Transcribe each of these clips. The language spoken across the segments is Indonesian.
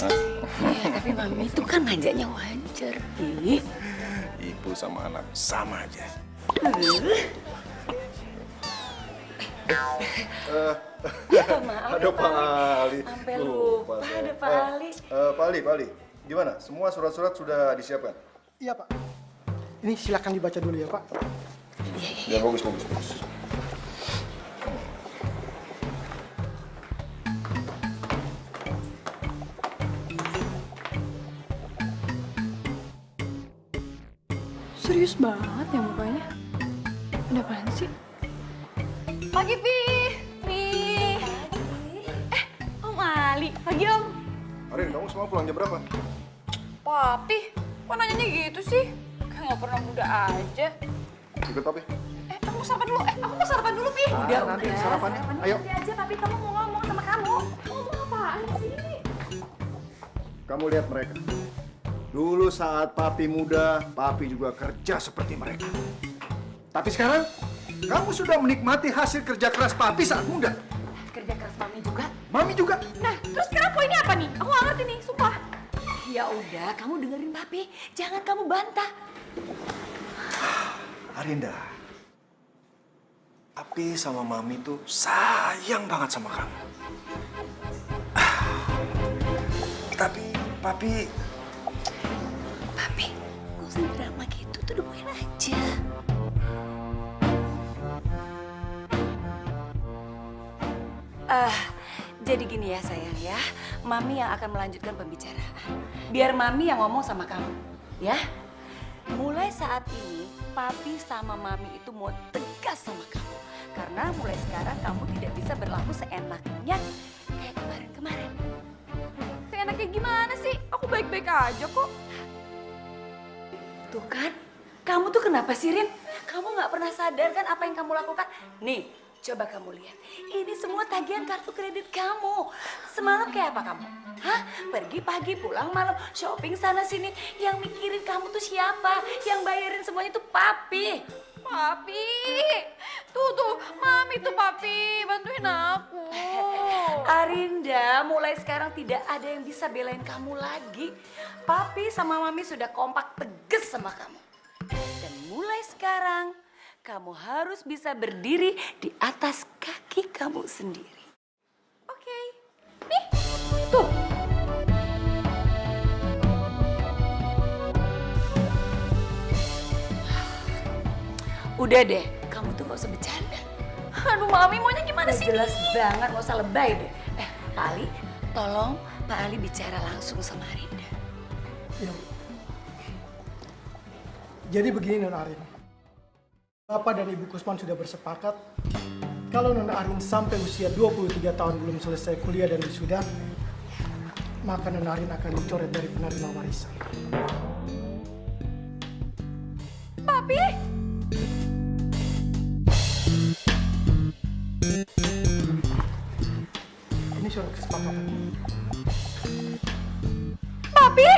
Tapi Mami itu kan manjanya wajar, Pi. Ibu sama anak sama aja. Maaf, Aduh, Pak Ali. sampai lupa ada Pak Ali. Pak Ali. Gimana? Semua surat-surat sudah disiapkan? Iya, Pak. Ini silakan dibaca dulu ya, Pak. Ya, bagus. Serius banget ya mukanya. Ada apaan sih? Pagi, Pi. Nih. Om Ali. Pagi, Om. Arin, kamu semua pulang jam berapa? Papi, kok nanyanya gitu sih? Kayak nggak pernah muda aja. Ikut papi. Aku mau sarapan dulu. Aku mau sarapan dulu, Pi. Nanti sarapannya. Ayo. Nanti aja, Papi. Kamu mau ngomong sama kamu. Ngomong apaan sih? Kamu lihat mereka. Dulu saat papi muda, papi juga kerja seperti mereka. Tapi sekarang, kamu sudah menikmati hasil kerja keras papi saat muda. Kerja keras Mami juga. Mami juga. Nah, terus sekarang poinnya apa nih? Aku nggak ngerti nih, sumpah. Ya udah, kamu dengerin Papi. Jangan kamu bantah. Arinda, papi sama mami tuh sayang banget sama kamu. Tapi papi... Papi, gak usah drama gitu. Tuh dupuin aja. Jadi gini ya sayang ya. Mami yang akan melanjutkan pembicaraan. Biar Mami yang ngomong sama kamu. Ya? Mulai saat ini, Papi sama Mami itu mau tegas sama kamu. Karena mulai sekarang kamu tidak bisa berlaku seenaknya kayak kemarin-kemarin. Seenaknya gimana sih? Aku baik-baik aja kok. Tuh kan, kamu tuh kenapa sih Rin? Kamu nggak pernah sadar kan apa yang kamu lakukan? Nih, coba kamu lihat. Ini semua tagihan kartu kredit kamu. Semalam kayak apa kamu? Hah? Pergi pagi, pulang malam, shopping sana sini. Yang mikirin kamu tuh siapa? Yang bayarin semuanya tuh Papi. Papi, tuh, Mami tuh Papi, bantuin aku. Arinda, mulai sekarang tidak ada yang bisa belain kamu lagi. Papi sama Mami sudah kompak tegas sama kamu. Dan mulai sekarang, kamu harus bisa berdiri di atas kaki kamu sendiri. Oke. Nih, tuh. Udah deh, kamu tuh gak usah bercanda. Aduh, Mami maunya gimana Udah sih? jelas banget, gak usah lebay deh. Pak Ali, tolong Pak Ali bicara langsung sama Arinda. Iya. Jadi begini Nona Arin. Bapak dan Ibu Kusman sudah bersepakat kalau Nona Arin sampai usia 23 tahun belum selesai kuliah dan wisuda, maka Nona Arin akan dicoret dari penerima warisan. Papi? Ini surat kesepakatan. Papi?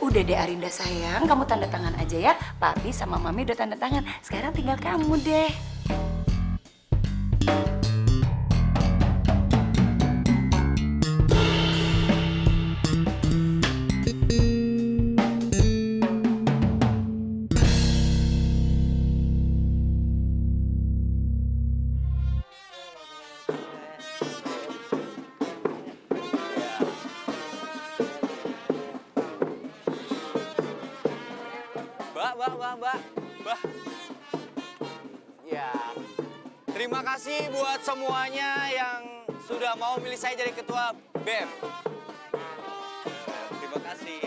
Udah deh Arinda sayang, kamu tanda tangan aja ya. Papi sama Mami udah tanda tangan. Sekarang tinggal kamu deh. Mbak. Ya, terima kasih buat semuanya yang sudah mau milih saya jadi ketua BEM. Terima kasih.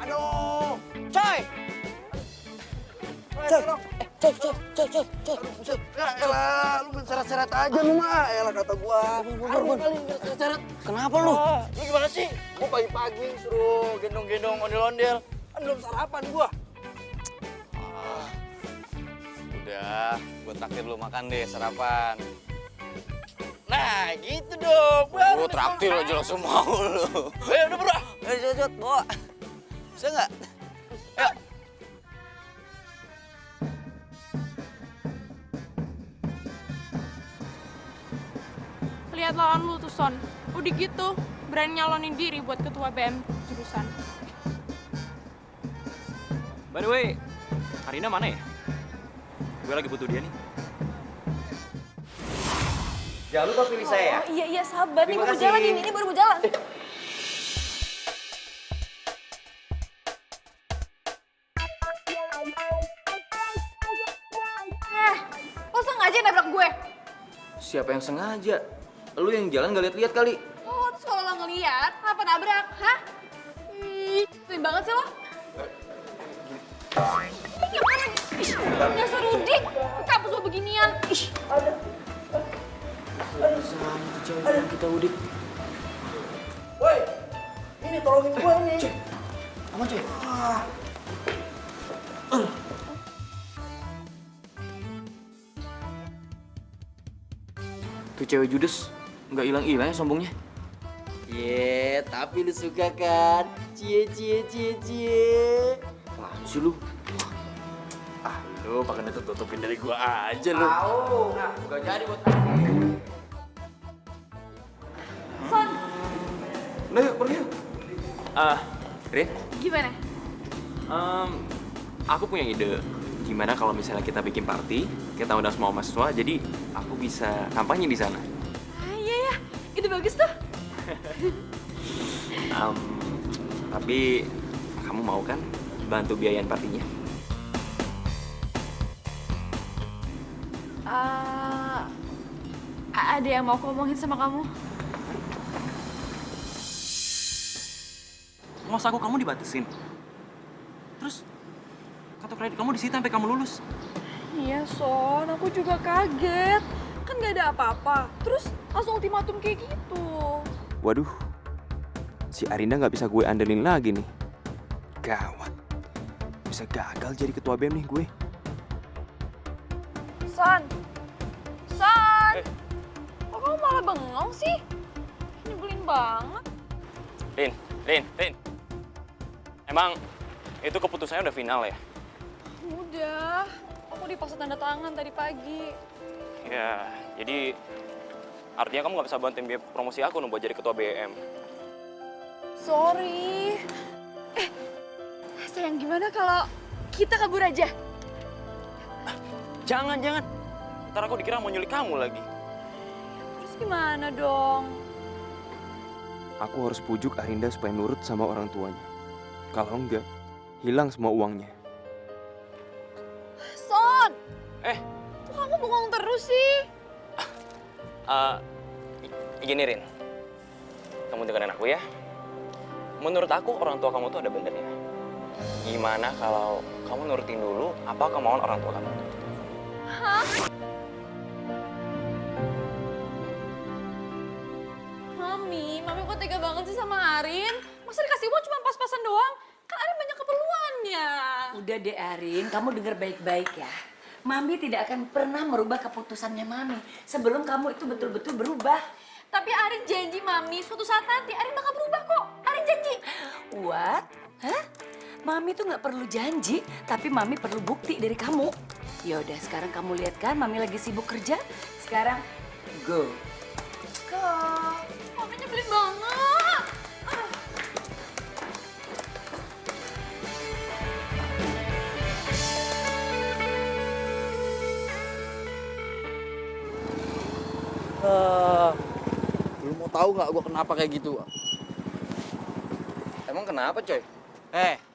Aduh, coy! Coy. Ya elah, lu seret-seret aja lu mah. Elah kata gua. Aduh kali seret-seret. Kenapa lu? Lu gimana sih? Gua pagi-pagi suruh gendong-gendong ondel-ondel. Kan belum sarapan gua. Udah, gue traktir lu makan deh, sarapan. Nah, gitu dong. Gue traktir aja langsung mau lu. Ayo, udah bro. Ayo, cepet, bawa. Bisa nggak? Ayo. Lihat lawan lu tuh, Son. Udah gitu, berani nyalonin diri buat ketua BM jurusan. By the way, Arina mana ya? Gue lagi butuh dia nih. Jangan lupa pilih saya ya. Oh iya sabar nih, Terima baru kasih. jalan ini baru mau jalan. Lo sengaja nabrak gue? Siapa yang sengaja? Lu yang jalan gak lihat-lihat kali. Oh, terus kalau lo ngeliat, kenapa nabrak? Hah? Ih, banget sih lo. Ini gimana? Dasar Rudi, kampus lo beginian. Ih, Kita udik. Woi, ini tolongin gue nih. Aman cuy. Tuh cewek judes nggak hilang-hilang ya sombongnya. Tapi lu suka kan? Cie. Apaan sih lu? Ah, lu pakai tutupin dari gua aja lu. Gak jadi buat Son, Nah, yuk pergi yuk. Rin, gimana? aku punya ide. Gimana kalau misalnya kita bikin party, kita undang semua mahasiswa, jadi aku bisa kampanye di sana. Ah, iya ya, itu bagus tuh. Tapi kamu mau kan bantu biayain partinya? Ada yang mau aku ngomongin sama kamu? Masa aku kamu dibatasin? Terus kartu kredit kamu disita sampai kamu lulus. Iya, Son. Aku juga kaget. Kan gak ada apa-apa. Terus langsung ultimatum kayak gitu. Waduh, si Arinda nggak bisa gue andelin lagi nih. Gawat, bisa gagal jadi ketua BEM nih gue. Son! Son! Kok kamu malah bengong sih? Nyebelin banget. Rin. Emang itu keputusannya udah final ya? Udah. Aku dipaksa tanda tangan tadi pagi. Ya, jadi artinya kamu nggak bisa bantuin biaya promosi aku buat jadi ketua BEM. Sorry. Sayang, gimana kalau kita kabur aja? Jangan. Ntar aku dikira mau nyulik kamu lagi. Terus gimana dong? Aku harus pujuk Arinda supaya nurut sama orang tuanya. Kalau enggak, hilang semua uangnya. Son! Eh. Kok kamu bengong terus sih? Gini Rin, kamu dengerin aku ya. Menurut aku orang tua kamu tuh ada benernya. Gimana kalau kamu nurutin dulu apa kemauan orang tua kamu? Hah? Mami kok tega banget sih sama Arin? Masa dikasih uang cuma pas-pasan doang? Kan Arin banyak keperluannya. Udah deh Arin, kamu dengar baik-baik ya. Mami tidak akan pernah merubah keputusannya Mami sebelum kamu itu betul-betul berubah. Tapi Arin janji Mami, suatu saat nanti Arin bakal berubah kok. Arin janji. What? Hah? Mami tuh nggak perlu janji, tapi Mami perlu bukti dari kamu. Yaudah, sekarang kamu lihat kan Mami lagi sibuk kerja. Sekarang, go. Go. Mami nyebelin banget. Lu mau tahu nggak gue kenapa kayak gitu? Emang kenapa coy?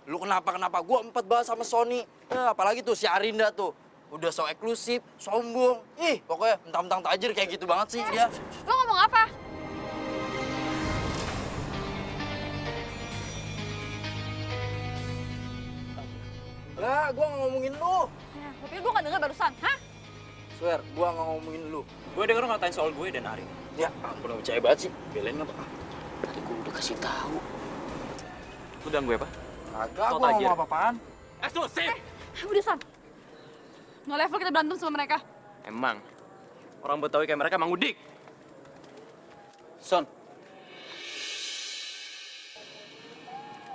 Lu kenapa? Gue empat banget sama Sony. Apalagi tuh si Arinda tuh. Udah so eksklusif, sombong. Pokoknya mentang-mentang tajir kayak gitu banget sih dia. Lo ngomong apa? Lah, gue nggak ngomongin lu. Gue pikir gue gak denger barusan, hah? Swear, gue nggak ngomongin lu. Gue denger ngatain soal gue dan Arin. Ya ampun, gak percaya banget sih. Belain apa? Tadi gue udah kasih tahu. Udah gue apa? Kagak, Soal gue tajir. ngomong apa-apaan. Eksklusif! Udah, Son. Nggak level kita berantem sama mereka. Emang. Orang Betawi kayak mereka emang udik. Son.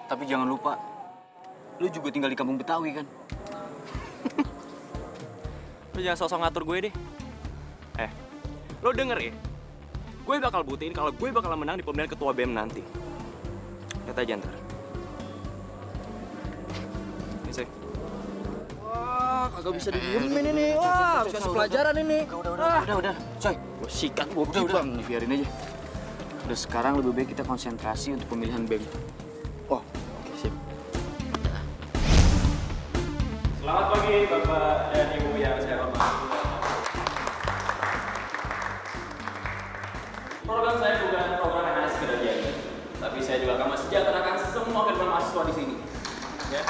Tapi jangan lupa, lu juga tinggal di kampung Betawi kan? Lu jangan sosok ngatur gue deh. Lo denger ya? Gue bakal buktiin kalau gue bakal menang di pemilihan ketua BEM nanti. Lihat aja ntar. Ini sih. Wah, kagak bisa didiemin ini. Wah, harus kasih pelajaran ini. Udah. Coy, gue sikat, gue kibang nih, biarin aja. Udah sekarang lebih baik kita konsentrasi untuk pemilihan BEM. Oh, oke, sip. Selamat pagi Bapak dan Ibu yang saya hormati. Program saya bukan program yang hanya sekedar diajar, tapi saya juga akan mensejahterakan semua kehidupan mahasiswa di sini. Ya.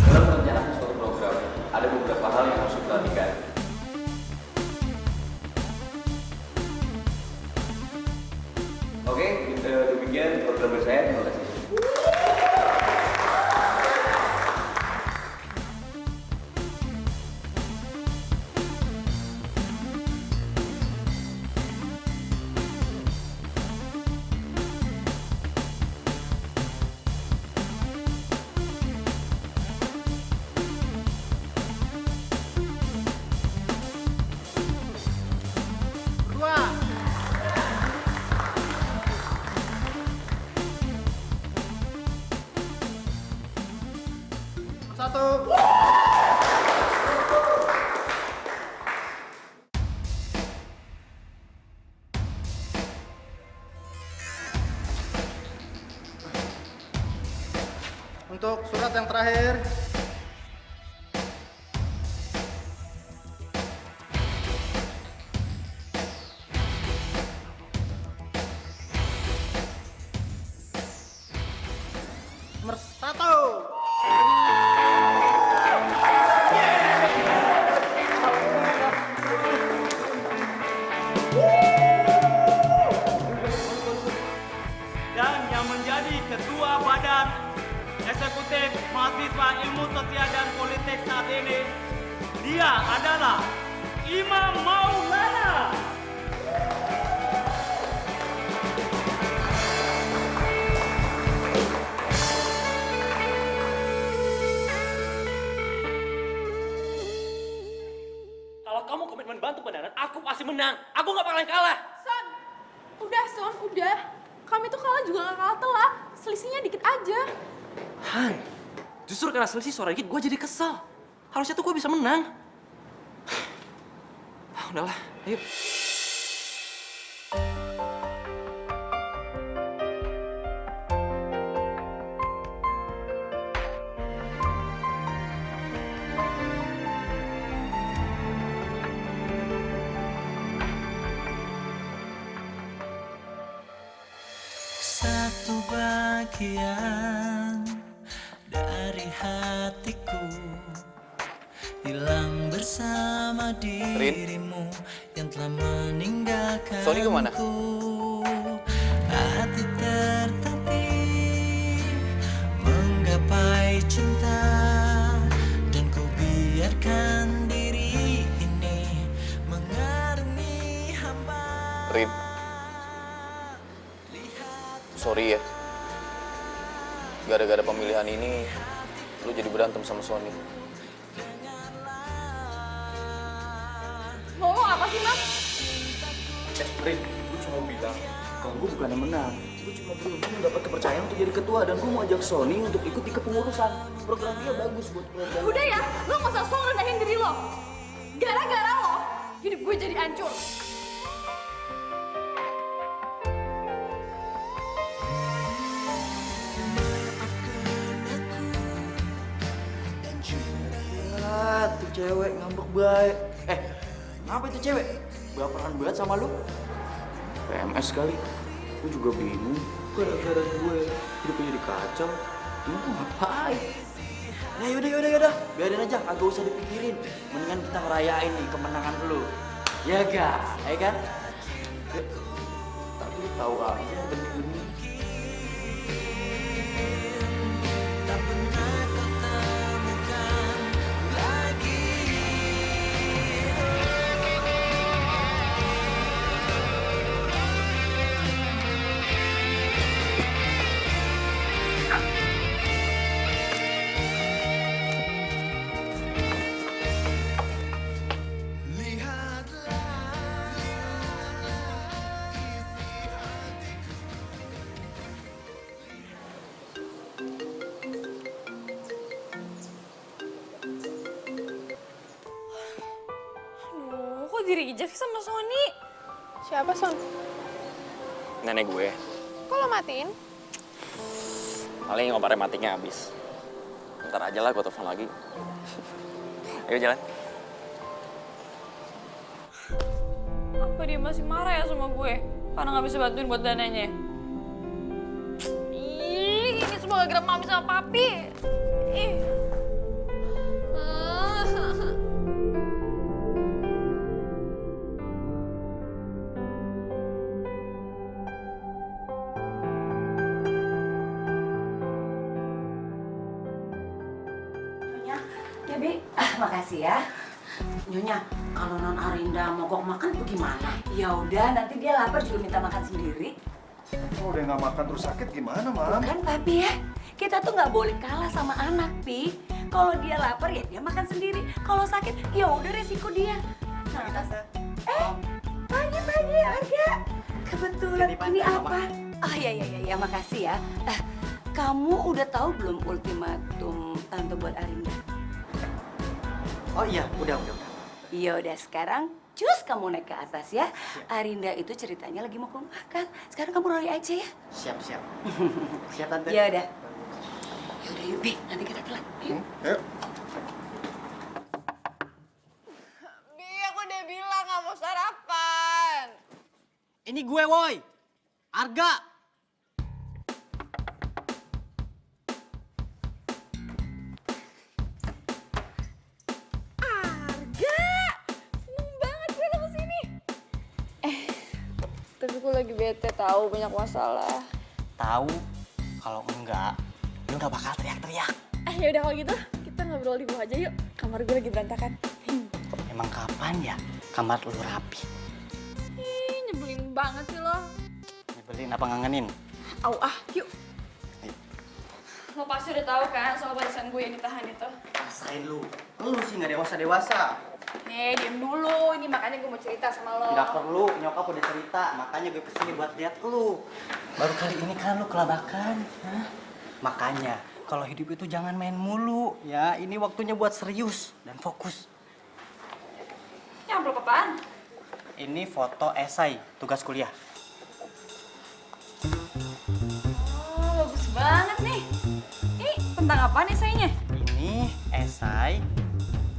Dalam perencanaan suatu program, ada beberapa hal yang harus diperhatikan. Oke, demikian program saya. Terima kasih. Satu. Untuk surat yang terakhir. Nomor 1. Dan yang menjadi ketua badan eksekutif mahasiswa ilmu sosial dan politik saat ini, dia adalah Imam Maulana. Kalau kamu komitmen bantu pendanaan, aku pasti menang. Aku nggak bakalan kalah. Son, udah. Kami tuh kalah juga nggak kalah telak. Selisihnya dikit aja. Han, justru karena selisih suara dikit, gue jadi kesel. Harusnya tuh gue bisa menang. Udahlah, ayo. Satu bagian dari hatiku hilang bersama dirimu yang telah meninggalkanku. Sony kemana? Hati tertatih menggapai cinta dan ku biarkan diri ini mengarungi hamba. Rin, sorry ya. Gara-gara pemilihan ini, lu jadi berantem sama Sony. Ngomong apa sih, Mas? Rin, gue cuma bilang kalau gue bukan yang menang. Gue cuma beruntung dapat kepercayaan untuk jadi ketua dan gue mau ajak Sony untuk ikut di kepengurusan. Program dia bagus buat program. Udah ya, lo nggak usah sok rendahin diri lo. Gara-gara lo, hidup gue jadi hancur. Ya, tuh cewek ngambek baik. Ngapa itu cewek? Baperan banget sama lu? PMS kali. Gue juga bingung. Gara-gara gue hidupnya jadi kacau. Lu ngapain? Nah yaudah. Biarin aja, agak usah dipikirin. Mendingan kita ngerayain nih kemenangan lu. Ya gak? Ya kan? Tapi lu tahu aja benih-benih. Tak pernah kau temukan di-reject sih sama Sony? Siapa, Son? Nenek gue. Kok lo matiin? Paling obat rematiknya habis. Ntar aja lah gue telepon lagi. Ayo jalan. Apa dia masih marah ya sama gue? Karena nggak bisa bantuin buat dananya. Ih, ini semua gara-gara mami sama papi. Ih. Nyonya, ya Bi, makasih ya. Nyonya, kalau Non Arinda mogok makan tuh gimana? Ya udah, nanti dia lapar juga minta makan sendiri. Kalau udah nggak makan terus sakit gimana, Mam? Kan Papi ya, kita tuh nggak boleh kalah sama anak, Pi. Kalau dia lapar ya dia makan sendiri. Kalau sakit ya udah resiko dia. Pagi Arga. Kebetulan ini apa? Oh ya makasih ya. Kamu udah tahu belum ultimatum tante buat Arinda? Oh iya, udah. Iya udah sekarang cus kamu naik ke atas ya. Arinda itu ceritanya lagi mau makan. Sekarang kamu roy aja ya. Siap. Siap, Tante. Ya udah. Ya udah yuk, Bi, nanti kita telat. Yuk. Ayo. Bi, aku udah bilang nggak mau sarapan. Ini gue, woi. Arga. Seneng banget gue lo kesini. Tapi gue lagi bete tahu banyak masalah. Tahu kalau enggak, lu nggak bakal teriak-teriak. Ya udah kalau gitu kita ngobrol di bawah aja yuk. Kamar gue lagi berantakan. Emang kapan ya kamar lu rapi? Ih, nyebelin banget sih lo. Nyebelin apa ngangenin? Au yuk. Lo pasti udah tahu kan soal barisan gue yang ditahan itu. Rasain lu sih nggak dewasa. Nih, diem dulu. Ini makanya gue mau cerita sama lo. Nggak perlu, nyokap udah cerita. Makanya gue kesini buat lihat lu. Baru kali ini kan lu kelabakan. Hah? Makanya, kalau hidup itu jangan main mulu. Ya, ini waktunya buat serius dan fokus. Ya, amplop apaan? Ini foto esai, tugas kuliah. Oh, bagus banget nih. Ini tentang apa nih esainya? Ini esai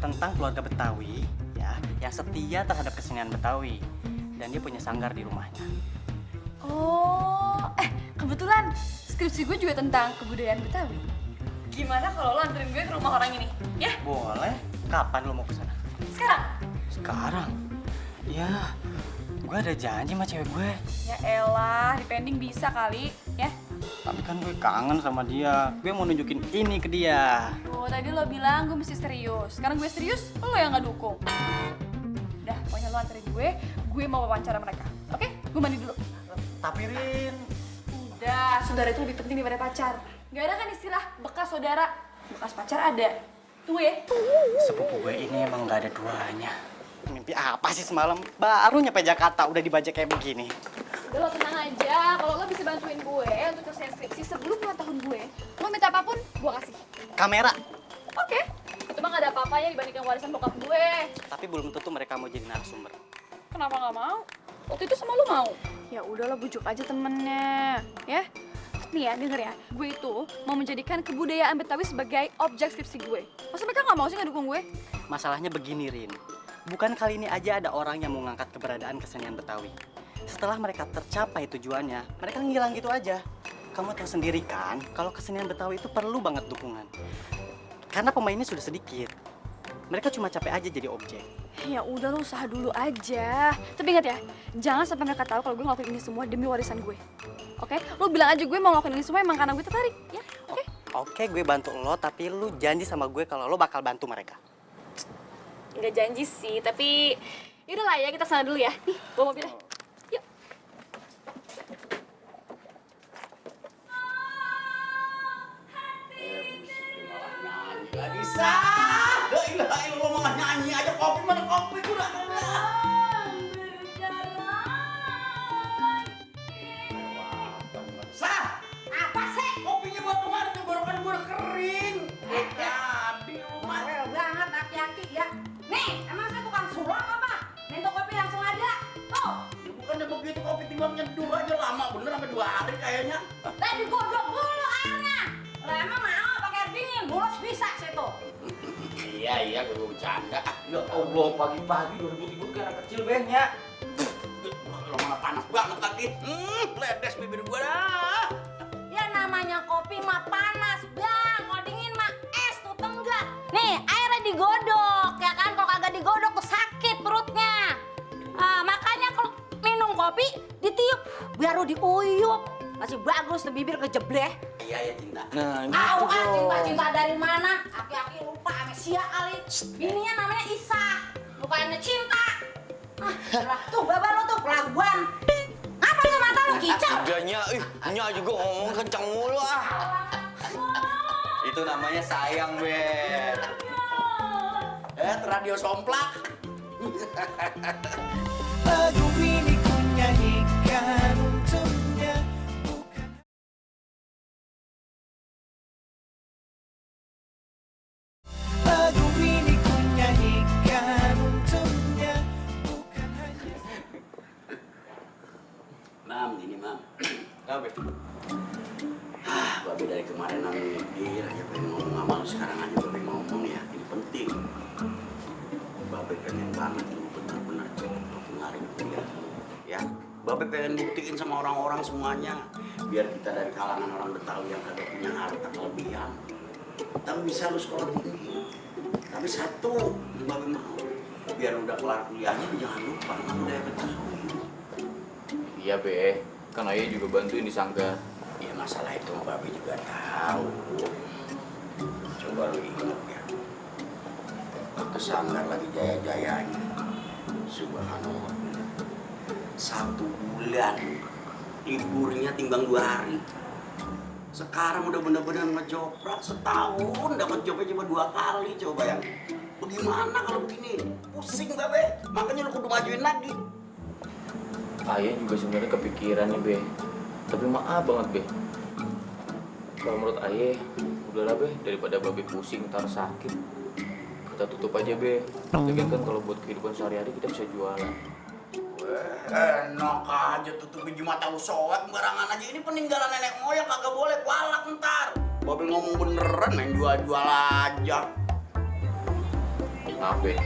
tentang keluarga Betawi, ya, yang setia terhadap kesenian Betawi. Dan dia punya sanggar di rumahnya. Oh, kebetulan skripsi gue juga tentang kebudayaan Betawi. Gimana kalau lo anterin gue ke rumah orang ini? Ya? Boleh. Kapan lo mau ke sana? Sekarang? Sekarang? Ya, gue ada janji sama cewek gue. Ya elah, dipending bisa kali, ya? Tapi kan gue kangen sama dia. Gue mau nunjukin ini ke dia. Oh, tadi lo bilang gue mesti serius. Sekarang gue serius, lo yang nggak dukung. Udah, pokoknya lo anterin gue mau wawancara mereka. Oke? Gue mandi dulu. Tapi Rin... Udah, saudara itu lebih penting daripada pacar. Gak ada kan istilah bekas saudara, bekas pacar ada. Tunggu ya. Sepupu gue ini emang gak ada duanya. Mimpi apa sih semalam? Baru nyampe Jakarta udah dibajak kayak begini. Udah lo tenang aja, kalau lo bisa bantuin gue untuk selesai skripsi sebelum ulang tahun gue, lo minta apapun, gue kasih. Kamera. Oke. Itu mah gak ada apa-apanya dibandingkan warisan bokap gue. Tapi belum tentu mereka mau jadi narasumber. Kenapa gak mau? Waktu itu sama lo mau. Ya udah lo bujuk aja temennya, ya. Nih ya, denger ya. Gue itu mau menjadikan kebudayaan Betawi sebagai objek skripsi gue. Masa mereka gak mau sih ngedukung gue? Masalahnya begini, Rin. Bukan kali ini aja ada orang yang mau ngangkat keberadaan kesenian Betawi. Setelah mereka tercapai tujuannya, mereka ngilang gitu aja. Kamu tahu sendiri kan, kalau kesenian Betawi itu perlu banget dukungan. Karena pemainnya sudah sedikit. Mereka cuma capek aja jadi objek. Ya udah lo usaha dulu aja. Tapi ingat ya, jangan sampai mereka tahu kalau gue ngelakuin ini semua demi warisan gue. Oke? Lo bilang aja gue mau ngelakuin ini semua emang karena gue tertarik, ya? Oke? Oke, gue bantu lo, tapi lo janji sama gue kalau lo bakal bantu mereka. Nggak janji sih, tapi yaudah lah ya, kita sana dulu ya. Nih, bawa mobilnya. Yuk. Gak bisa. Gak lo mau nyanyi aja kopi mana kopi gue udah. Sah, apa sih kopinya buat kemarin tenggorokan gue udah kering. Jadi lu mah banget aki-aki ya. Nih, emang saya tukang sulap apa? Minta kopi 2 hari kayaknya. Lah digodok dulu airnya. Lah emang mau pakai air dingin, bolos bisa situ. Iya, gue bercanda. Ya Allah, pagi-pagi 2000 kayak anak kecil behnya. Lo mana panas banget lagi. Ledes bibir gue dah. Ya namanya kopi mah panas, Bang. Kalau dingin mah es tuh tenggak. Nih, airnya digodok, ya kan? Kalau kagak digodok tuh sakit perutnya. Makanya kalau minum kopi ditiup biar lu diuyup. Masih bagus tuh bibir kejebleh. Iya, Cinta. Nah, Tahu kan cinta-cinta dari mana? Aki-aki lupa amnesia kali. Bininya namanya Isa, bukannya Cinta. Tuh bapak lu tuh pelaguan. Ngapa tuh mata lu kicau? Udahnya, nya juga ngomong kencang mulu ah. Itu namanya sayang, Ben. Radio somplak. Lagu ini ku nyanyikan untuknya. Lagu ini ku nyanyikan untuknya, bukan hanya. Mam, ini Mam. Kenapa? Babe dari kemarin mikir aja pengen ngomong sama lu, sekarang aja Babe ngomong ya. Ini penting. Babe pengen banget lu benar-benar cepet ngarin kuliah lu. Ya, Babe pengen buktiin sama orang-orang semuanya. Biar kita dari kalangan orang Betawi yang kagak punya harta kelebihan. Tapi bisa lu sekolah tinggi. Tapi satu, yang Babe mau. Biar lu udah kelar kuliahnya, jangan lupa sama budaya Betawi. Iya, Be. Kan ayah juga bantuin di sanggar. Ya masalah itu Babe juga tahu. Coba lu ingat ya. Waktu sanggar lagi jaya-jayanya. Subhanallah. 1 bulan liburnya timbang 2 hari. Sekarang udah bener-bener ngejoprak setahun dapat jobnya cuma 2 kali. Coba yang bagaimana kalau begini? Pusing Babe. Makanya lu kudu majuin lagi. Ayah juga sebenarnya kepikiran nih, Be. Tapi maaf banget, Be. Kalau menurut ayah, udahlah, Be. Daripada Babe pusing, ntar sakit. Kita tutup aja, Be. Lagian kan kalau buat kehidupan sehari-hari kita bisa jualan. Enak aja tutup biji mata lu soek barangan aja. Ini peninggalan nenek moyang kagak boleh kualat ntar. Babe ngomong beneran main jual-jual aja. Maaf, Be.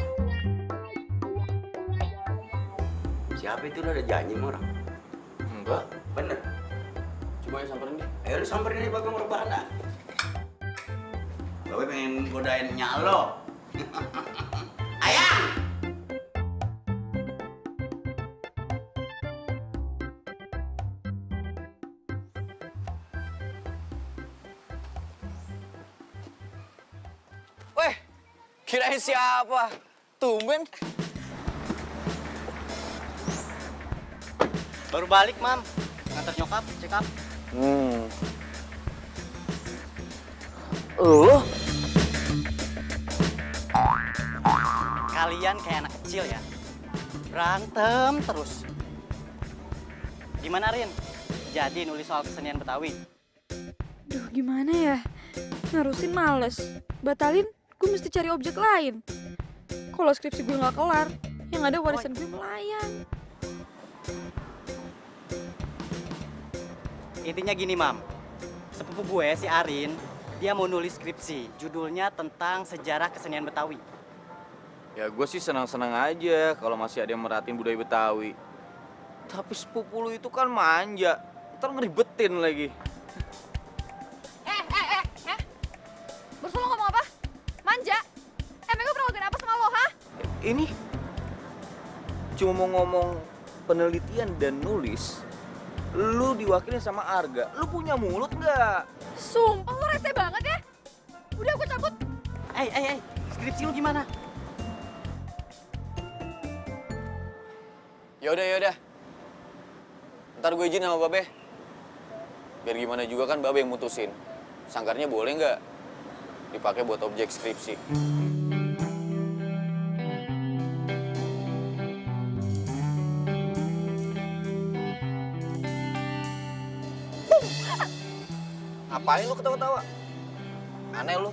Siapa itu udah ada janji sama orang? Enggak. Bener. Coba ya samperin deh. Ayo lu samperin aja Babe mau rebahan dah. Babe pengen godain nyak lo. Ayang! Weh, kirain siapa? Tumben. Baru balik, Mam. Ngantar nyokap, check up. Lo? Kalian kayak anak kecil ya. Berantem terus. Gimana, Rin? Jadi nulis soal kesenian Betawi? Duh, gimana ya? Narusin males. Batalin, gue mesti cari objek lain. Kalau skripsi gue nggak kelar, yang ada warisan gue melayang. Intinya gini, Mam. Sepupu gue, si Arin, dia mau nulis skripsi. Judulnya tentang sejarah kesenian Betawi. Ya gue sih senang-senang aja kalau masih ada yang merhatiin budaya Betawi. Tapi sepupu lu itu kan manja, ntar ngeribetin lagi. Barusan lo ngomong apa? Manja? Emang gue pernah ngelakuin apa sama lo, ha? Ini cuma mau ngomong penelitian dan nulis. Lu diwakilin sama Arga. Lu punya mulut nggak? Sumpah lo rese banget ya. Udah gue cabut. Skripsi lu gimana? Yaudah. Ntar gue izin sama Babe. Biar gimana juga kan Babe yang mutusin. Sangkarnya boleh nggak dipakai buat objek skripsi? Ngapain lu ketawa-tawa? Aneh lu.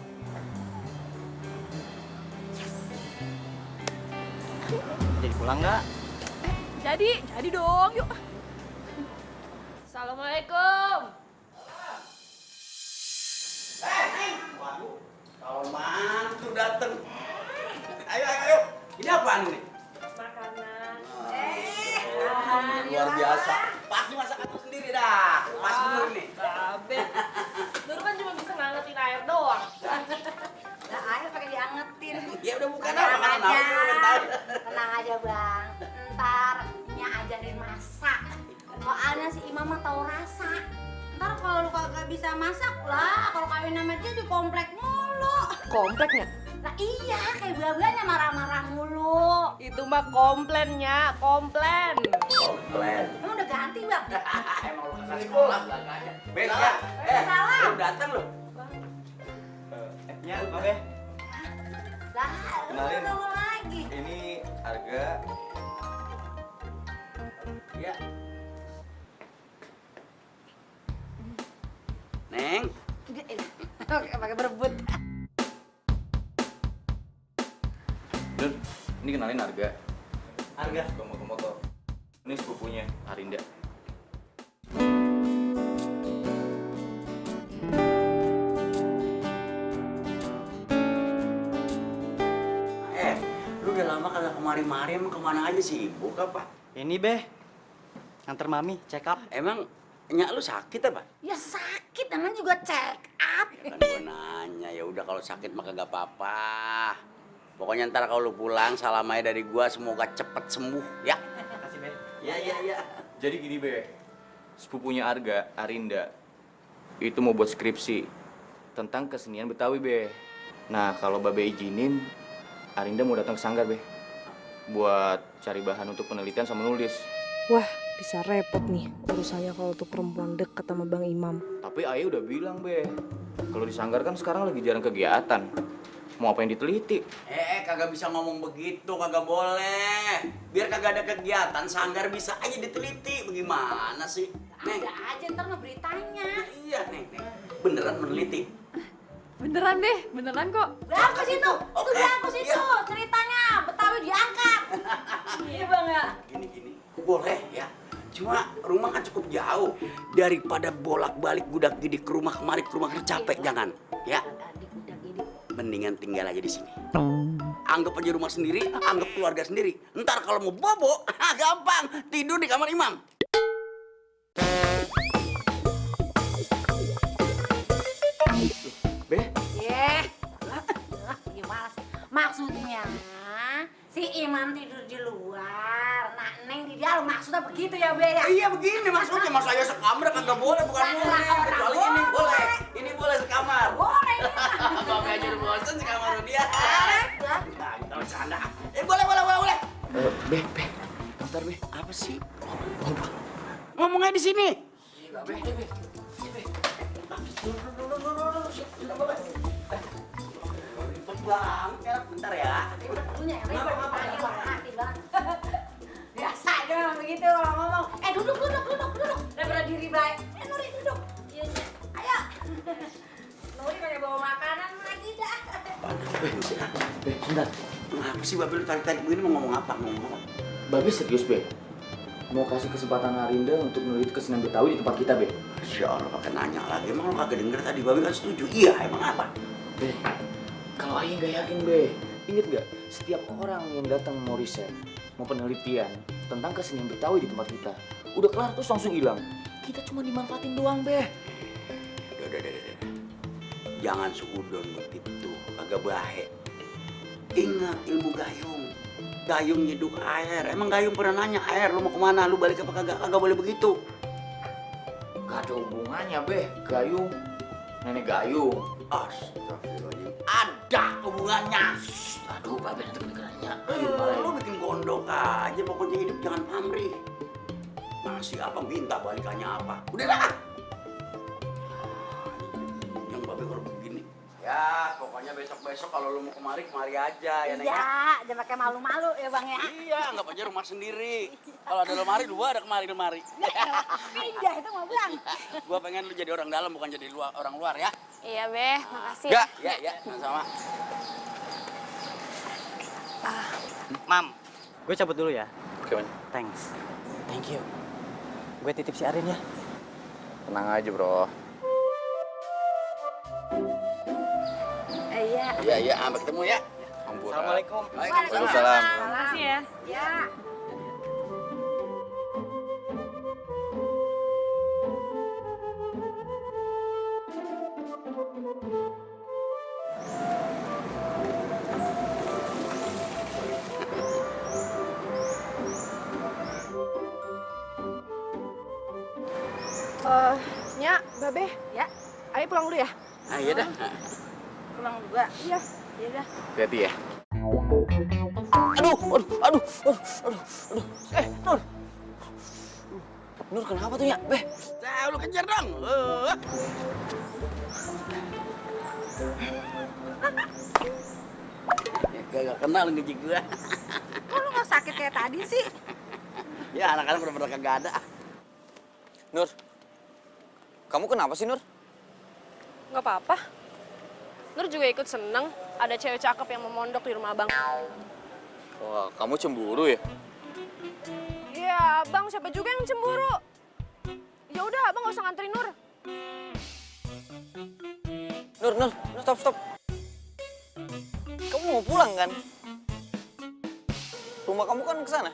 Jadi pulang nggak? Jadi dong, yuk. Assalamualaikum. Waduh, tahun mantu dateng. Ayo. Ini apaan ini? Makanan. Luar biasa. Pasti masakan lu sendiri dah. Pas bener nih. Babe. Nur kan cuma bisa ngangetin air doang. Nah, air pakai diangetin. Ya udah bukan Tenang apa aja. Tenang aja, Bang. Ntar Nya ajarin masak. Soalnya si Imam mah tahu rasa. Ntar kalau lu kagak bisa masak lah, kalau kawin sama dia di komplek mulu. Kompleknya? Nah iya, kayak buah-buahnya marah-marah mulu. Itu mah komplennya, komplen. Komplain. Emang udah ganti, Bang? Emang lu kagak sekolah belakangnya. Bek ya. Salam. Lu datang lu. Ya, Babe. Lah, Kenalin. lu lagi. Ini harga. Ya. Neng. Oke, pakai berebut. Nur, ini kenalin harga. Harga. Suka motor. Ini sepupunya Arinda. Lu udah lama kagak kemari-mari, emang kemana aja sibuk apa? Ini, Be. Nganter Mami, check up. Emang nyak lu sakit apa? Ya sakit, namanya juga check up. Kan gua nanya, ya udah kalau sakit mah kagak apa-apa. Pokoknya ntar kalau lu pulang salam aja dari gua, semoga cepet sembuh ya. Makasih, Be. Ya. Jadi gini, Be. Sepupunya Arga, Arinda, itu mau buat skripsi tentang kesenian Betawi, Be. Nah, kalau Babe izinin, Arinda mau datang ke Sanggar, Be. Buat cari bahan untuk penelitian sama nulis. Wah, bisa repot nih urusannya kalau tuh perempuan deket sama Bang Imam. Tapi Ayah udah bilang, Be. Kalau di Sanggar kan sekarang lagi jarang kegiatan. Mau apa yang diteliti? Kagak bisa ngomong begitu, kagak boleh. Biar kagak ada kegiatan, Sanggar bisa aja diteliti. Bagaimana sih? Neng. Ada aja ntar mah beritanya. Iya, Neng. Beneran meneliti. Beneran deh, beneran kok. Bagus itu bagus itu ceritanya Betawi diangkat. Iya Bang ya. Gini, boleh ya. Cuma rumah kan cukup jauh. Daripada bolak-balik gudak-gidik ke rumah kemari ke rumah capek, jangan. Ya. Mendingan tinggal aja di sini. Anggap aja rumah sendiri, anggap keluarga sendiri. Ntar kalau mau bobo, gampang. Tidur di kamar Imam. Be? Gimana sih? Maksudnya si Imam tidur di luar, nah Neng di dalam. Maksudnya begitu ya, Be ya? Iya begini maksudnya, mas saya sekamar kagak boleh, bukan boleh. Kecuali ini boleh. Ini boleh sekamar. Boleh. Bapak aja udah bosan sekamar sama dia. Nah, kita bercanda. Boleh. Be. Bentar, Be. Apa sih? Ngomong aja di sini. Bentar ya. Biasa aja memang begitu kalau ngomong. Duduk. Daripada diri baik. Nuri duduk. Iya. Ayo. Nuri banyak bawa makanan lagi dah. Be, sebentar. Kenapa sih Babe lu tarik-tarik begini, mau ngomong apa? Babe serius, Be. Mau kasih kesempatan Arinda untuk meneliti kesenian Betawi di tempat kita, Be. Masya Allah, pakai nanya lagi. Emang lu kagak denger tadi Babe kan setuju? Iya, emang apa? Be, kalau Ayah nggak yakin, Be. Ingat nggak? Setiap orang yang datang mau riset, mau penelitian tentang kesenian Betawi di tempat kita, udah kelar terus langsung hilang. Kita cuma dimanfaatin doang, Be. Udah. Jangan suudon begitu, kagak baik. Ingat ilmu gayung. Gayung nyeduk air. Emang gayung pernah nanya air, lu mau kemana? Lu balik apa kagak? Kagak boleh begitu. Gak ada hubungannya, Be. Gayung, nenek gayung. Astagfirullahaladzim. Ada hubungannya. Aduh, Babe nanti kedengerannya. Lu bikin gondok aja, pokoknya hidup jangan pamrih. Masih apa minta balikannya apa? Udah lah. Yang Babe kalau begini. Ya, pokoknya besok-besok kalau lu mau kemari aja ya, Neng. Iya, jangan pakai malu-malu ya Bang ya. Iya, anggap aja rumah sendiri. Kalau ada lemari, dua ada lemari. Pindah itu mau Bang. Gua pengen lu jadi orang dalam, bukan jadi orang luar ya. Iya, Be. Makasih. Ya, sama-sama. Mam, gue cabut dulu ya. Oke, Man. Thanks. Thank you. Gue titip si Arin ya. Tenang aja, bro. Iya. Iya, sampai ketemu ya. Assalamualaikum. Waalaikumsalam. Makasih ya. Ya. Nya, Babe. Ya. Ayo pulang dulu ya. Ah, iya dah. Pulang juga. Iya. Iya dah. Hati-hati ya. Aduh. Nur. Nur kenapa tuh ya? Beh. Lu kejar dong. Gak kenal ngejik gua. Kok lu gak sakit kayak tadi sih? Ya anak-anak bener-bener kagak ada. Nur, kamu kenapa sih Nur? Nggak apa-apa. Nur juga ikut seneng. Ada cewek cakep yang memondok di rumah abang. Wah, kamu cemburu ya? Iya, abang siapa juga yang cemburu? Ya udah, abang nggak usah nganterin Nur. Nur, stop. Kamu mau pulang kan? Rumah kamu kan ke sana.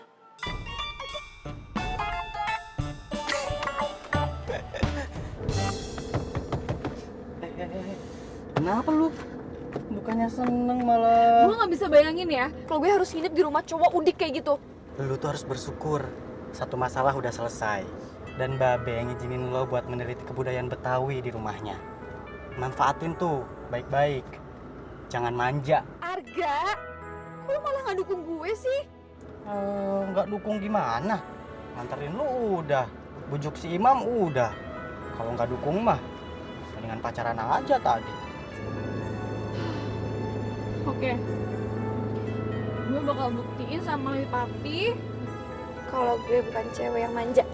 Kenapa lu? Bukannya seneng malah. Gue nggak bisa bayangin ya, kalau gue harus nginep di rumah cowok udik kayak gitu. Lu tuh harus bersyukur. Satu masalah udah selesai. Dan Babe yang ngizinin lo buat meneliti kebudayaan Betawi di rumahnya. Manfaatin tuh, baik-baik. Jangan manja. Arga, kok lu malah nggak dukung gue sih? Nggak dukung gimana? Nganterin lu udah. Bujuk si Imam udah. Kalau nggak dukung mah, mendingan pacaran aja tadi. Oke. Gue bakal buktiin sama papi kalau gue bukan cewek yang manja.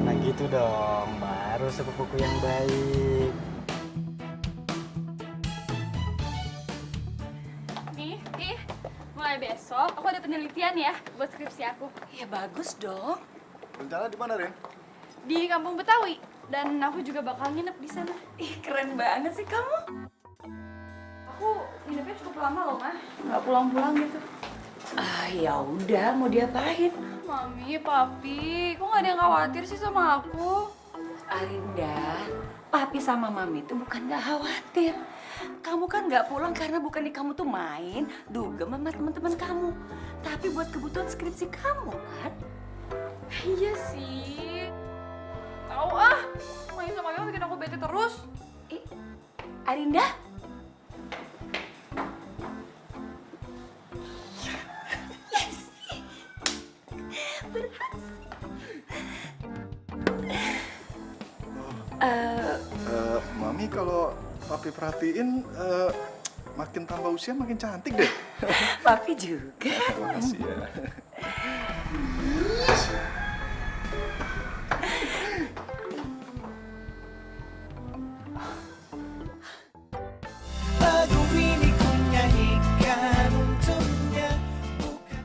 Nah gitu dong, baru sepupuku yang baik. Nih, mulai besok aku ada penelitian ya buat skripsi aku. Ya bagus dong. Rencana di mana, Rin? Di kampung Betawi. Dan aku juga bakal nginep di sana. Ih, keren banget sih kamu. Aku nginepnya cukup lama loh, Mah. Nggak pulang-pulang gitu. Ah, ya udah, mau diapain? Mami, Papi, kok nggak ada yang khawatir sih sama aku? Arinda, Papi sama Mami itu bukan nggak khawatir. Kamu kan nggak pulang karena bukannya kamu tuh main dugem sama teman-teman kamu, tapi buat kebutuhan skripsi kamu kan? Iya sih. Tahu ah, main sama kamu bikin aku bete terus. Arinda? Yes! Berhasil. Mami kalau Papi perhatiin makin tambah usia makin cantik deh. Papi juga. Makasih ya. Lagu ini ku nyanyikan untuknya, bukan.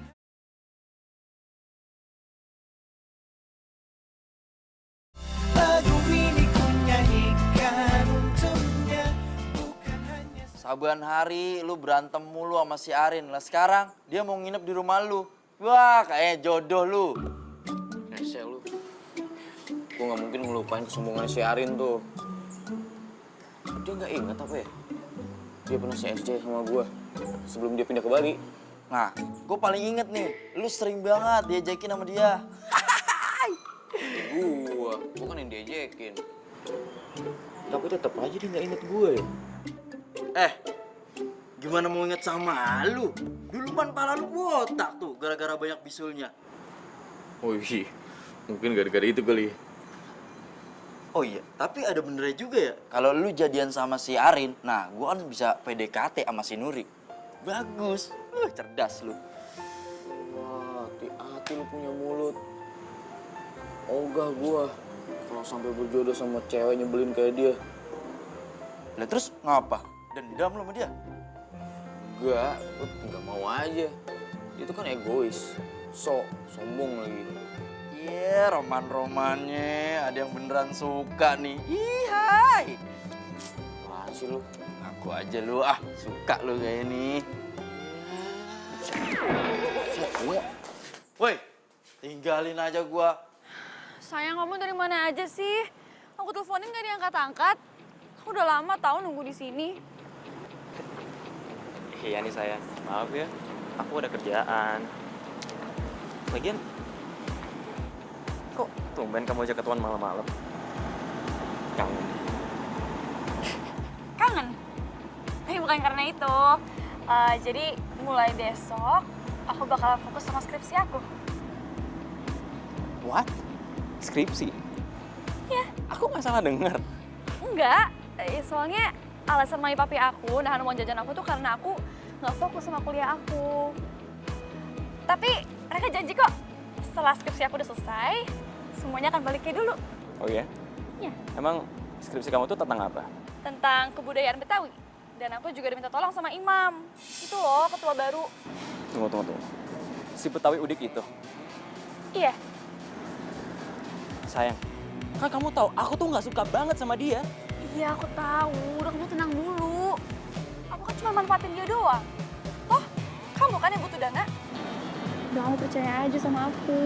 Lagu ini ku nyanyikan untuknya, bukan hanya. Saban hari lu berantem mulu sama si Arin. Lah sekarang dia mau nginep di rumah lu. Wah, kayak jodoh lu. Rese lu. Gue gak mungkin ngelupain kesombongan si Arin tuh. Dia gak inget apa ya? Dia pernah se-SC sama gue sebelum dia pindah ke Bali. Nah, gue paling inget nih, lu sering banget diajakin sama dia. Gue kan yang diajakin. Tapi tetap aja dia gak inget gue ya. Gimana mau inget sama lu? Dulu pan pala lu botak tuh, gara-gara banyak bisulnya. Oh iya, mungkin gara-gara itu kali. Oh iya, tapi ada benernya juga ya. Kalau lu jadian sama si Arin, nah gua kan bisa PDKT sama si Nuri. Bagus, cerdas lu. Wah, hati-hati lu punya mulut. Ogah gua kalau sampai berjodoh sama cewek nyebelin kayak dia. Lah terus ngapa? Dendam lu sama dia? Enggak mau aja. Dia tuh kan egois, sombong lagi. Iya, roman-romannya ada yang beneran suka nih. Ih, hai. Apaan sih lu? Aku aja lu, ah suka lu kayak ini. Woi, tinggalin aja gua. Sayang, kamu dari mana aja sih? Aku teleponin gak diangkat-angkat. Aku udah lama tahu nunggu di sini. Iya nih sayang, maaf ya. Aku ada kerjaan. Lagian, kok tumben kamu ajak ketemuan malam-malam? Kangen. Kangen? Tapi bukan karena itu. Jadi mulai besok aku bakal fokus sama skripsi aku. What? Skripsi? Ya. Aku nggak salah denger. Enggak, soalnya alasan mami papi aku nahan uang jajan aku tuh karena aku nggak fokus sama kuliah aku. Tapi mereka janji kok setelah skripsi aku udah selesai, semuanya akan balik kayak dulu. Oh iya? Iya. Emang skripsi kamu tuh tentang apa? Tentang kebudayaan Betawi. Dan aku juga diminta tolong sama Imam. Itu loh, ketua baru. Tunggu. Si Betawi Udik itu? Iya. Sayang, kan kamu tahu aku tuh nggak suka banget sama dia. Iya, aku tahu. Udah kamu tenang dulu. Aku kan cuma manfaatin dia doang. Oh, kamu kan yang butuh dana? Udah, kamu percaya aja sama aku.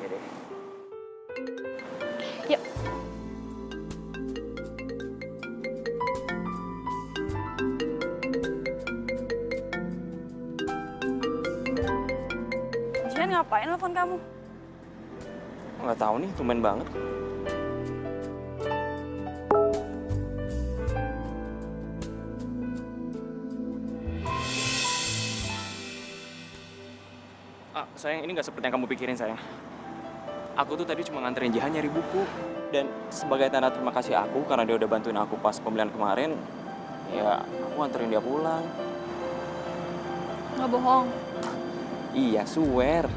Iya deh. Yuk. Jian, ngapain telepon kamu? Nggak tahu nih, tumben banget. Sayang, ini nggak seperti yang kamu pikirin, sayang. Aku tuh tadi cuma nganterin Jihan nyari buku. Dan sebagai tanda terima kasih aku karena dia udah bantuin aku pas pembelian kemarin, ya aku nganterin dia pulang. Nggak bohong. Iya, swear.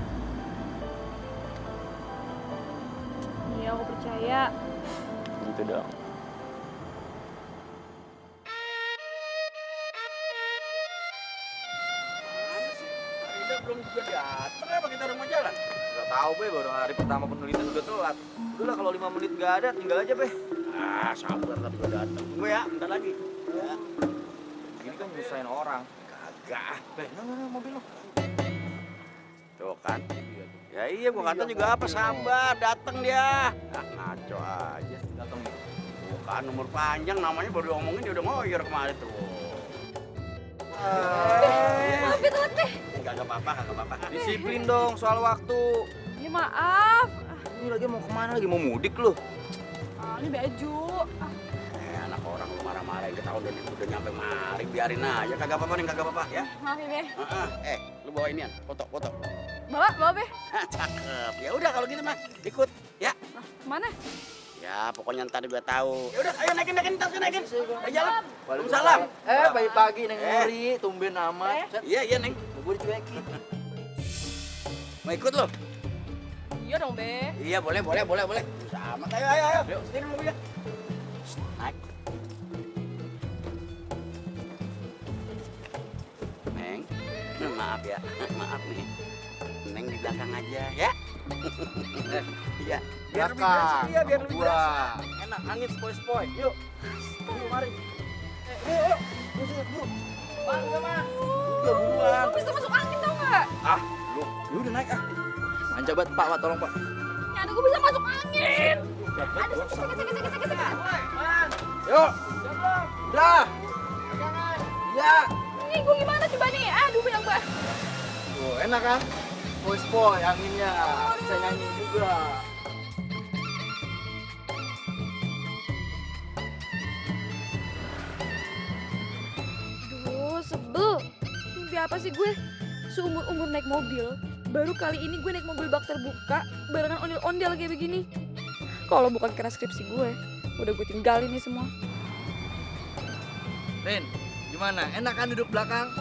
Iya, aku percaya. Gitu dong. Farida belum juga datang, apa kita udah mau jalan? Gak tahu be, baru hari pertama penelitian udah telat. Udah lah kalau 5 menit gak ada, tinggal aja be. Ah, sabar tadi gua datang. Tunggu ya, bentar lagi. Ya. Gini kan nyusahin orang. Kagak. Be, no, mobil lo. Tuh kan. Ya iya, gua kata juga apa, sabar, datang dia. Ah, ngaco aja. Datang nih. Tuh kan, nomor panjang namanya baru diomongin dia udah ngoyor kemarin tuh. Maaf ya, telat deh. Kagak apa-apa. Disiplin dong soal waktu. Ya maaf. Ini lagi mau kemana lagi? Mau mudik lo? Ini baju. Anak orang lu marah-marah, kita udah nyampe mari, biarin aja. Kagak apa-apa nih, kagak apa-apa ya. Maaf ya, Be. Lu bawa inian, foto. Bawa, Be. Cakep. Ya udah kalau gitu mah, ikut ya. Kemana? Ya pokoknya ntar juga tahu. Ya udah, ayo naikin, naikin. Ayo jalan. Waalaikumsalam. Pagi-pagi Neng Nuri, tumben amat. Iya, Neng. Gue dicuekin. Mau ikut lo? Iya dong, Be. Iya, boleh. Sama, ayo. Yuk, sini mobilnya. Naik. Neng, maaf ya, maaf nih. Neng di belakang aja ya. Iya. Biar lebih berasa. Iya, biar lebih berasa. Enak, angin sepoi-sepoi. Yuk. Mari. Yuk. Buru. Udah buruan. Aku bisa masuk angin tau nggak? Ah, lu udah naik ah. Manja banget, Pak, tolong, Pak. Ya, aku bisa masuk angin. Aduh, sakit. Yuk. Udah. Ya. Ini gue gimana coba nih? Aduh, bilang gue. Tuh, enak kan? Spoi-spoi anginnya. Bisa nyanyi juga. Aduh, sebel. Mimpi apa sih gue? Seumur-umur naik mobil, baru kali ini gue naik mobil bak terbuka, barengan ondel-ondel kayak begini. Kalau bukan karena skripsi gue, udah gue tinggalin nih semua. Rin, gimana? Enak kan duduk belakang?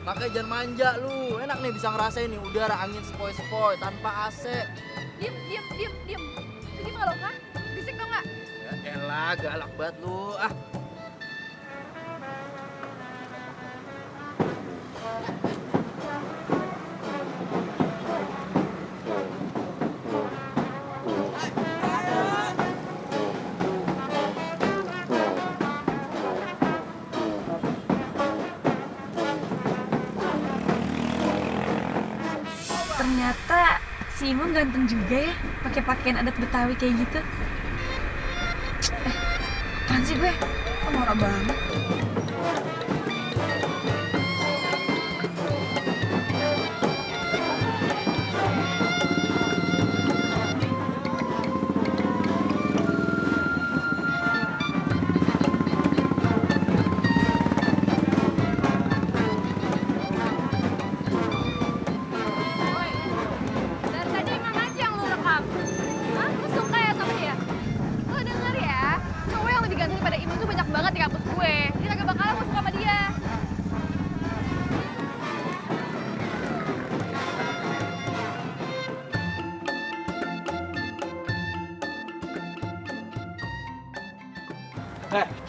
Makanya jangan manja lu. Enak nih bisa ngerasain nih udara angin sepoi-sepoi tanpa AC. Diem. Jadi malu kan? Bisik dong nggak? Ya elah, galak banget lu. Ah. Si Imo ganteng juga ya, pakai pakaian adat Betawi kayak gitu. Apaan sih gue? Kok norak banget? Dari tadi emang aja yang lu rekam. Hah? Lu suka ya sama dia? Lu denger ya, cowok yang lebih ganteng pada Imu tuh banyak banget di kampus gue. Dia kagak bakalan mau suka sama dia.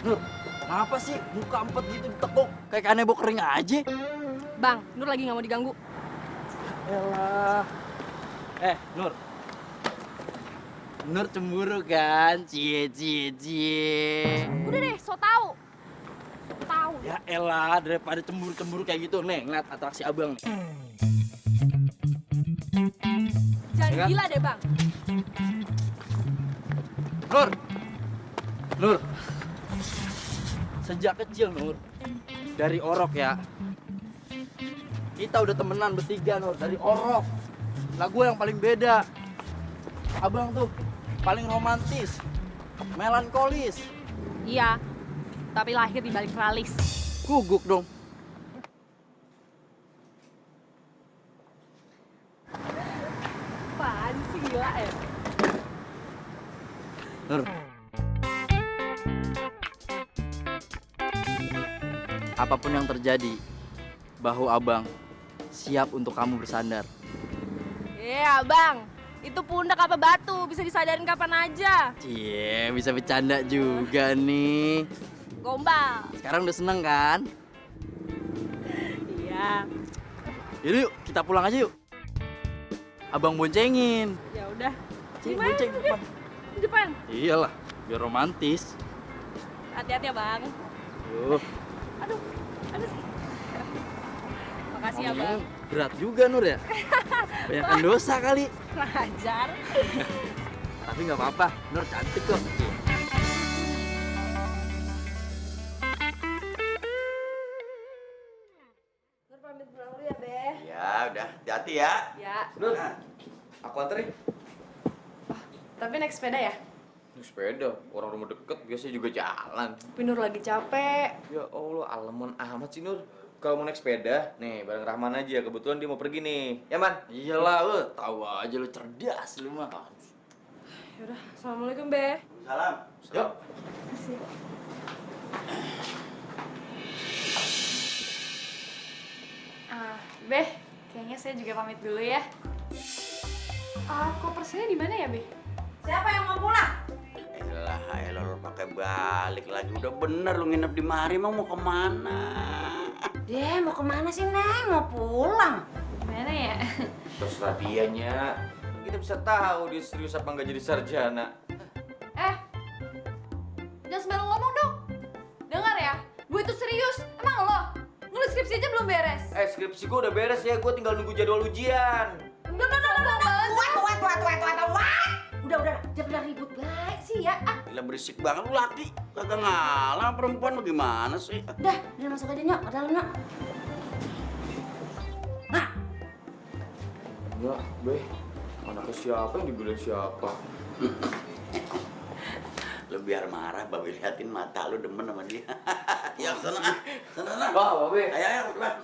Nur, kenapa sih muka empet gitu ditekuk? Kayak kanebo kering aja. Bang, Nur lagi nggak mau diganggu. Elah. Nur. Nur cemburu kan? Cie. Udah deh, so tau. Tahu. Ya elah, daripada cemburu-cemburu kayak gitu. Nih, ngeliat atraksi abang nih. Jangan Ya kan? gila deh, Bang. Nur. Sejak kecil, Nur. Dari Orok ya. Kita udah temenan bertiga, Nur. Dari Orok. Lah gue yang paling beda. Abang tuh paling romantis. Melankolis. Iya, tapi lahir di balik tralis. Guguk dong. Apaan sih gila ya? Nur. Apapun yang terjadi, bahu abang siap untuk kamu bersandar. Iya, Bang. Itu pundak apa batu, bisa disadarin kapan aja. Cie, bisa bercanda juga nih. Gombal. Sekarang udah seneng kan? Iya. Yaudah yuk, kita pulang aja yuk. Abang boncengin. Ya udah. Cing, Gimana bonceng sih? depan. Di depan. Iyalah, biar romantis. Hati-hati ya, Bang. Yuh. Aduh. Makasih ya, Bang. Berat juga Nur ya. Banyakan dosa kali. Ngajar. Tapi nggak apa-apa, Nur cantik kok. Nur pamit pulang dulu ya, Be. Ya udah, hati-hati ya. Ya. Nur, aku anterin. Tapi naik sepeda ya? Naik sepeda, orang rumah deket biasanya juga jalan. Tapi Nur lagi capek. Ya Allah, alemon amat sih Nur. Kalau mau naik sepeda, nih bareng Rahman aja. Kebetulan dia mau pergi nih. Ya, Man? Iyalah, tahu aja lu cerdas lu mah. Yaudah, assalamualaikum, Be. Salam. Yuk. Makasih. Be, kayaknya saya juga pamit dulu ya. Kopersnya di mana ya, Be? Siapa yang mau pulang? Elah, lu pakai balik lagi. Udah bener lu nginep di mari, mau kemana? Dia mau kemana sih, Neng? Mau pulang. Gimana ya? Terserah dianya. Kita bisa tahu dia serius apa nggak jadi sarjana. Jangan sembarang ngomong dong. Dengar ya, gue itu serius. Emang lo? Nulis skripsi aja belum beres. Skripsi gue udah beres ya, gue tinggal nunggu jadwal ujian. Udah. Udah, jangan pernah ribut baik sih ya. Gila berisik banget lu laki. Kagak ngalah perempuan bagaimana sih? Udah masuk aja nyok, ke dalam nyok. Nah, Ya, Be. Anaknya siapa yang dibilang siapa? Lu biar marah, Babe liatin mata lu demen sama dia. Ya, sana. Wah, Babe. Ayo, cepat.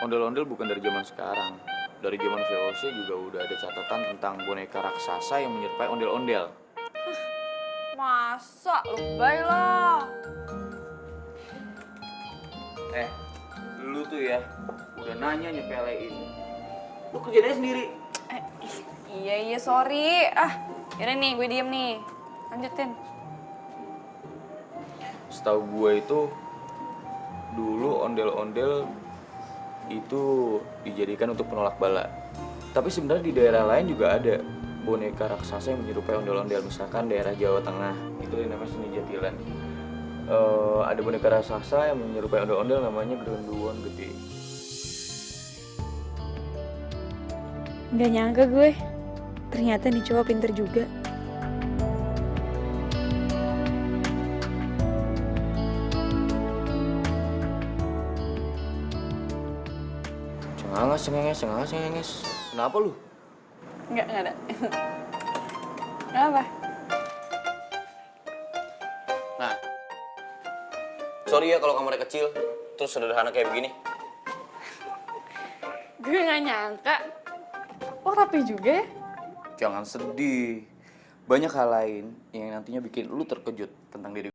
Ondel-ondel bukan dari zaman sekarang. Dari zaman VOC juga udah ada catatan tentang boneka raksasa yang menyerupai ondel-ondel. Masa? Lebay lah. Lu tuh ya, udah nanya nyepelein. Lu kerjain aja sendiri. Iya, sorry. Yaudah nih, gue diem nih. Lanjutin. Setahu gue itu, dulu ondel-ondel itu dijadikan untuk penolak bala. Tapi sebenarnya di daerah lain juga ada boneka raksasa yang menyerupai ondel-ondel. Misalkan daerah Jawa Tengah, itu yang namanya seni jatilan. Ada boneka raksasa yang menyerupai ondel-ondel namanya Genderuwo Gede. Nggak nyangka gue, ternyata nih cowok pinter juga. Cengenges. Kenapa lu? Nggak ada. Kenapa? Nah, sorry ya kalau kamarnya kecil, terus sederhana kayak begini. Gue nggak nyangka. Oh, rapi juga ya? Jangan sedih. Banyak hal lain yang nantinya bikin lu terkejut tentang diri.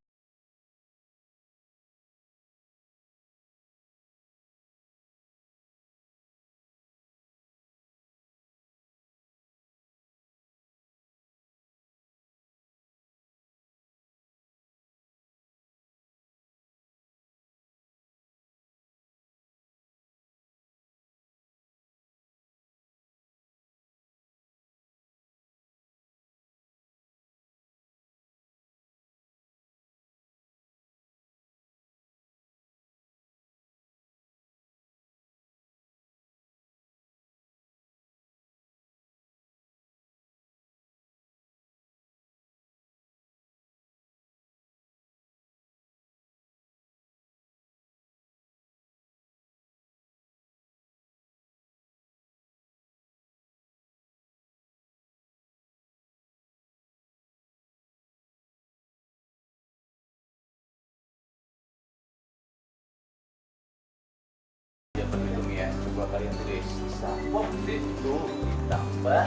Ya terhitung ya, coba kalian tulis 1 itu ditambah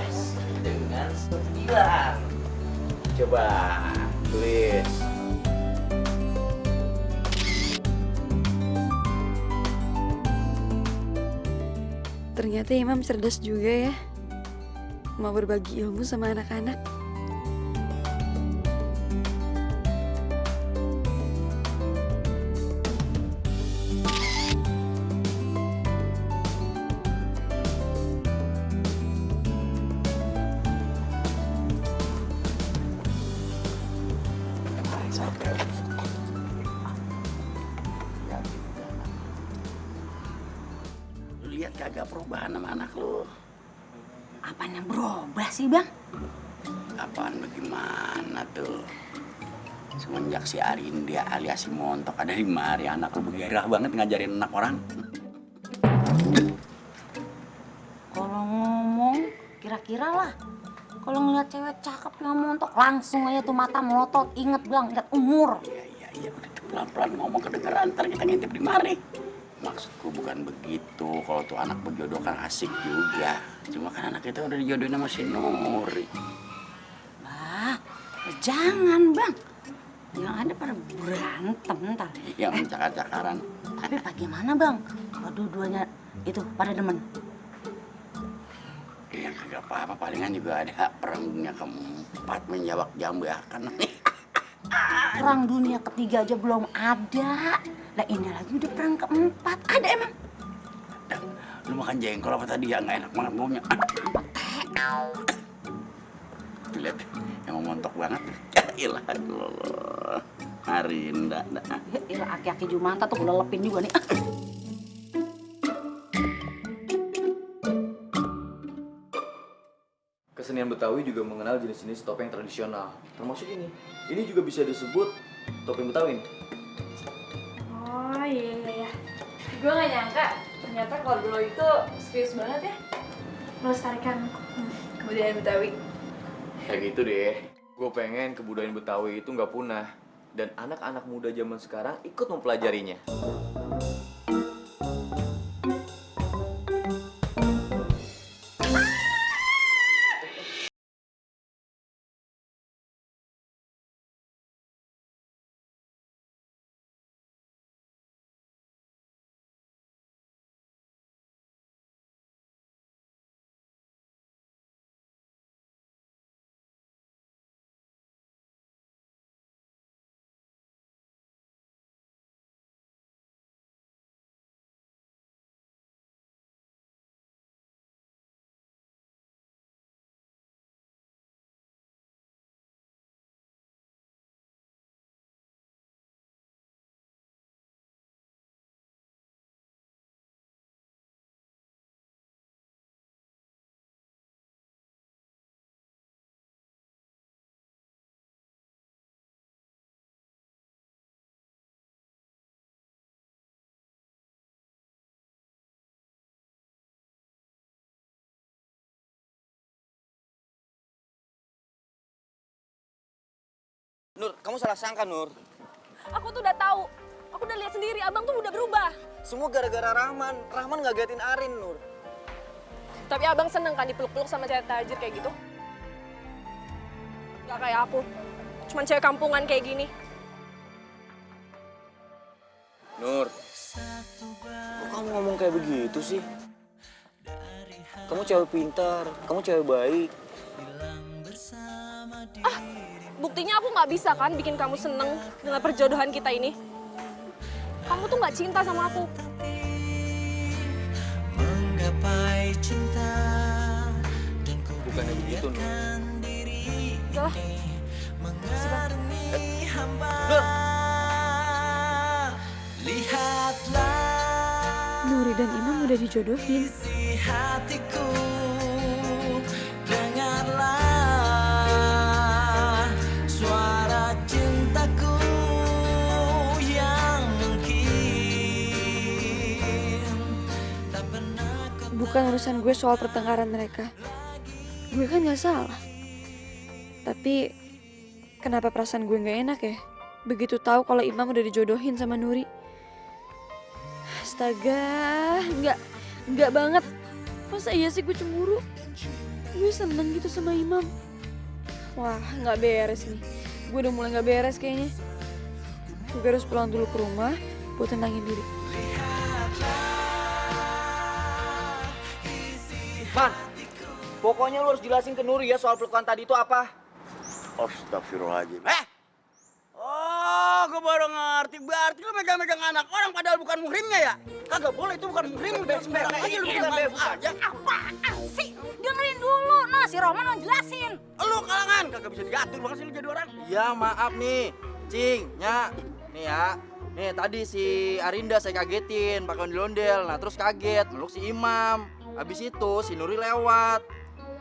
dengan 9. Coba tulis. Ternyata Imam cerdas juga ya. Mau berbagi ilmu sama anak-anak. Lu lihat kagak perubahan sama anak lu? Apaan yang berubah sih, Bang? Apaan bagaimana tuh? Semenjak si Arindia alias si Montok ada di mari, anak lu bergairah banget ngajarin anak orang. Kalau ngomong, kira-kira lah. Kalau ngeliat cewek cakep yang montok, langsung aja tuh mata melotot. Ingat, Bang, ingat umur. Iya, udah tuh pelan-pelan ngomong kedengeran, ntar kita ngintip di mari. Maksudku bukan begitu, kalau tuh anak berjodoh kan asik juga. Cuma kan anak kita udah dijodohin sama si Nuri. Bah, jangan, Bang. Yang ada pada berantem ntar. Yang mencakar-cakaran. Tapi bagaimana, Bang? Kalau dua-duanya itu pada demen. Ya kagak apa-apa, palingan juga ada perang dunia keempat menjawab jambakan. Perang dunia ketiga aja belum ada. Lah ini lagi udah perang keempat. Ada emang? Lu makan jengkol apa tadi ya? Nggak enak banget baunya. Lihat, emang montok banget. Ya ilah, Allah. Arinda. Ya ilah, aki-aki Jumanta tuh lelepin juga nih. Kesenian Betawi juga mengenal jenis-jenis topeng tradisional, termasuk ini. Ini juga bisa disebut topeng Betawi. Oh iya. Gue gak nyangka, ternyata kalau dulu itu serius banget ya melestarikan kebudayaan Betawi. Ya gitu deh. Gue pengen kebudayaan Betawi itu nggak punah dan anak-anak muda zaman sekarang ikut mempelajarinya. Nur, kamu salah sangka, Nur. Aku tuh udah tahu. Aku udah lihat sendiri, abang tuh udah berubah. Semua gara-gara Rahman. Rahman ngagetin Arin, Nur. Tapi abang seneng kan dipeluk-peluk sama cewek tajir kayak gitu? Gak kayak aku. Cuman cewek kampungan kayak gini. Nur, kok kamu ngomong kayak begitu sih? Kamu cewek pintar, kamu cewek baik. Buktinya aku nggak bisa kan bikin kamu seneng dengan perjodohan kita ini. Kamu tuh nggak cinta sama aku. Menggapai cinta dan ku Bukannya begitu, Nur. Udah. mengarungi hamba. Lihatlah Nuri dan Imam udah dijodohin. isi hatiku, dengarlah suara cintaku yang mungkin tak pernah kau. Bukan urusan gue soal pertengkaran mereka. Gue kan nggak salah. Tapi kenapa perasaan gue nggak enak ya? Begitu tahu kalau Imam udah dijodohin sama Nuri. Astaga, nggak banget. Masa iya sih gue cemburu? Gue seneng gitu sama Imam. Wah, nggak beres nih. Gue udah mulai nggak beres kayaknya. Gue harus pulang dulu ke rumah buat tenangin diri. Man, pokoknya lu harus jelasin ke Nuri ya soal pelukan tadi itu apa. Astagfirullahaladzim. Oh, gue baru ngerti. Berarti lu megang-megang anak orang padahal bukan muhrimnya ya? Kagak boleh, itu bukan muhrim. Lu sembarang aja lu bilang bebas aja. Apaan sih? Dengerin dulu. Nah, si Roman mau jelasin. Lu kalangan, kagak bisa diatur banget sih lu jadi orang. Iya, maaf nih. Cing, Nya. Nih ya. Nih tadi si Arinda saya kagetin pakai ondel-ondel. Nah, terus kaget meluk si Imam. Habis itu si Nuri lewat.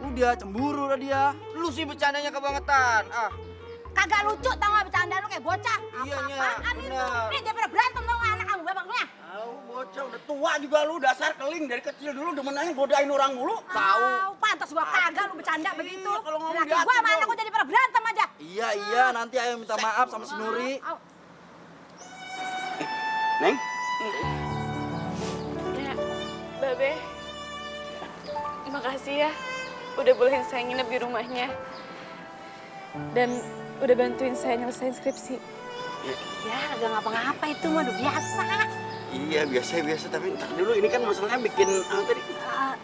Udah cemburu lah dia. Lu sih bercandanya kebangetan. Ah, Kagak lucu tau gak bercanda lu kayak bocah. Iya, Nya, Apa-apaan itu? bener. Nih daripada berantem tau gak anak kamu bapaknya. Tahu bocah udah tua juga lu, dasar keling dari kecil dulu demen aja godain orang mulu. Tahu. Pantas gua kagak lu bercanda begitu. kalau ngomong Laki diatur gua sama dong. anak gua jadi pada berantem aja. Iya, nanti ayo minta maaf sama si Nuri. Neng, Ya, Babe. Makasih ya udah bolehin saya nginep di rumahnya. Dan udah bantuin saya nyelesain skripsi. Ya agak ngapa-ngapa itu mah udah biasa. iya biasa, tapi ntar dulu ini kan masalahnya bikin apa tadi?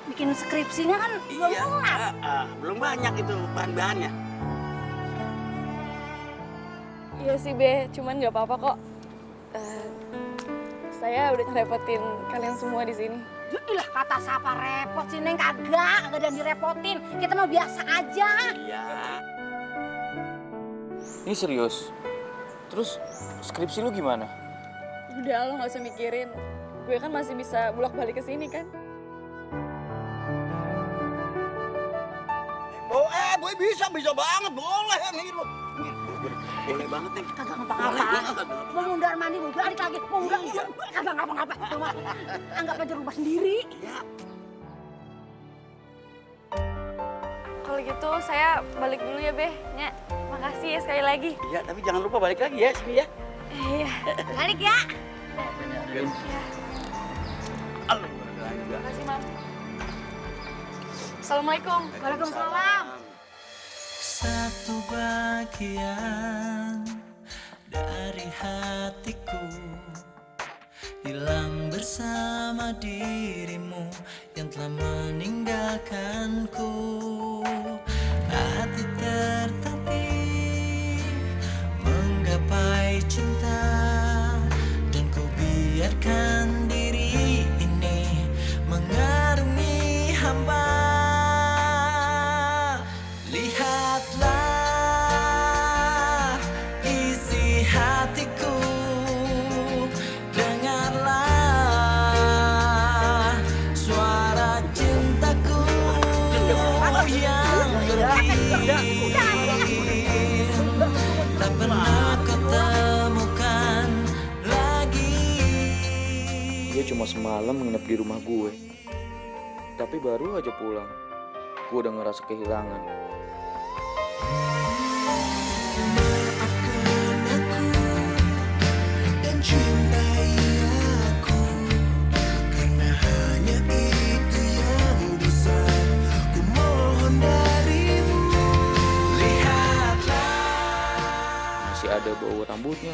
Bikin skripsinya kan belum Iya, kelar. belum banyak itu bahan-bahannya. Iya sih, Be. Cuman nggak apa-apa kok. Saya udah ngerepotin kalian semua di sini. Ilah kata siapa repot sih Neng, kagak ada yang direpotin. Kita mah biasa aja. Iya. Ini serius? Terus skripsi lu gimana? Udah, lo nggak usah mikirin. Gue kan masih bisa bolak-balik ke sini kan. Boy bisa banget, boleh nih lu. Boleh banget nih. Kagak ngapa-ngapa. Mau mundar mandi, mau balik lagi, mau udah kagak ngapa-ngapa. Cuma anggap aja rumah sendiri. Iya. Kalau gitu saya balik dulu ya, Be. Nya, makasih ya sekali lagi. Iya, tapi jangan lupa balik lagi ya sini ya. Iya. Balik ya. Makasih, Mam. Assalamualaikum. Waalaikumsalam. Satu bagian dari hatiku hilang bersama dirimu yang telah meninggalkanku. Hati tertatih menggapai cinta dan ku biarkan diri ini mengarungi hamba. Lihatlah isi hatiku, dengarlah suara cintaku yang berhenti. Tak pernah kau temukan lagi. Dia cuma semalam nginep di rumah gue. Tapi baru aja pulang, gue udah ngerasa kehilangan. Maafkan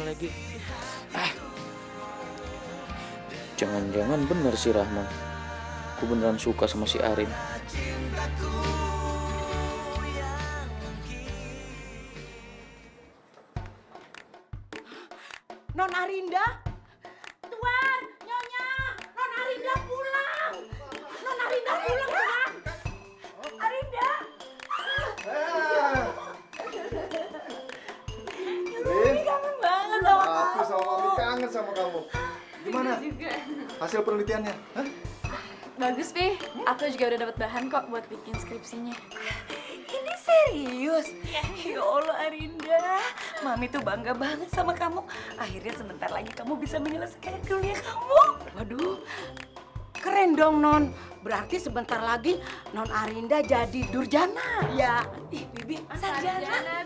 lagi. Jangan-jangan bener si Rahman. Gue beneran suka sama si Arin. Non Arinda? Tuan, Nyonya, Non Arinda pulang. Non Arinda pulang, Tuan. Arinda. Mami kangen banget sama kamu. Aku sama Mami kangen sama kamu. Gimana? Juga. Hasil penelitiannya? Hah? Bagus, Pi. Aku juga udah dapat bahan kok buat bikin skripsinya. Ini serius? Ya Allah Arinda, Mami tuh bangga banget sama kamu. Akhirnya sebentar lagi kamu bisa menyelesaikan kuliah kamu. Waduh, keren dong Non. Berarti sebentar lagi Non Arinda jadi durjana. Ya, ih Bibi, sarjana.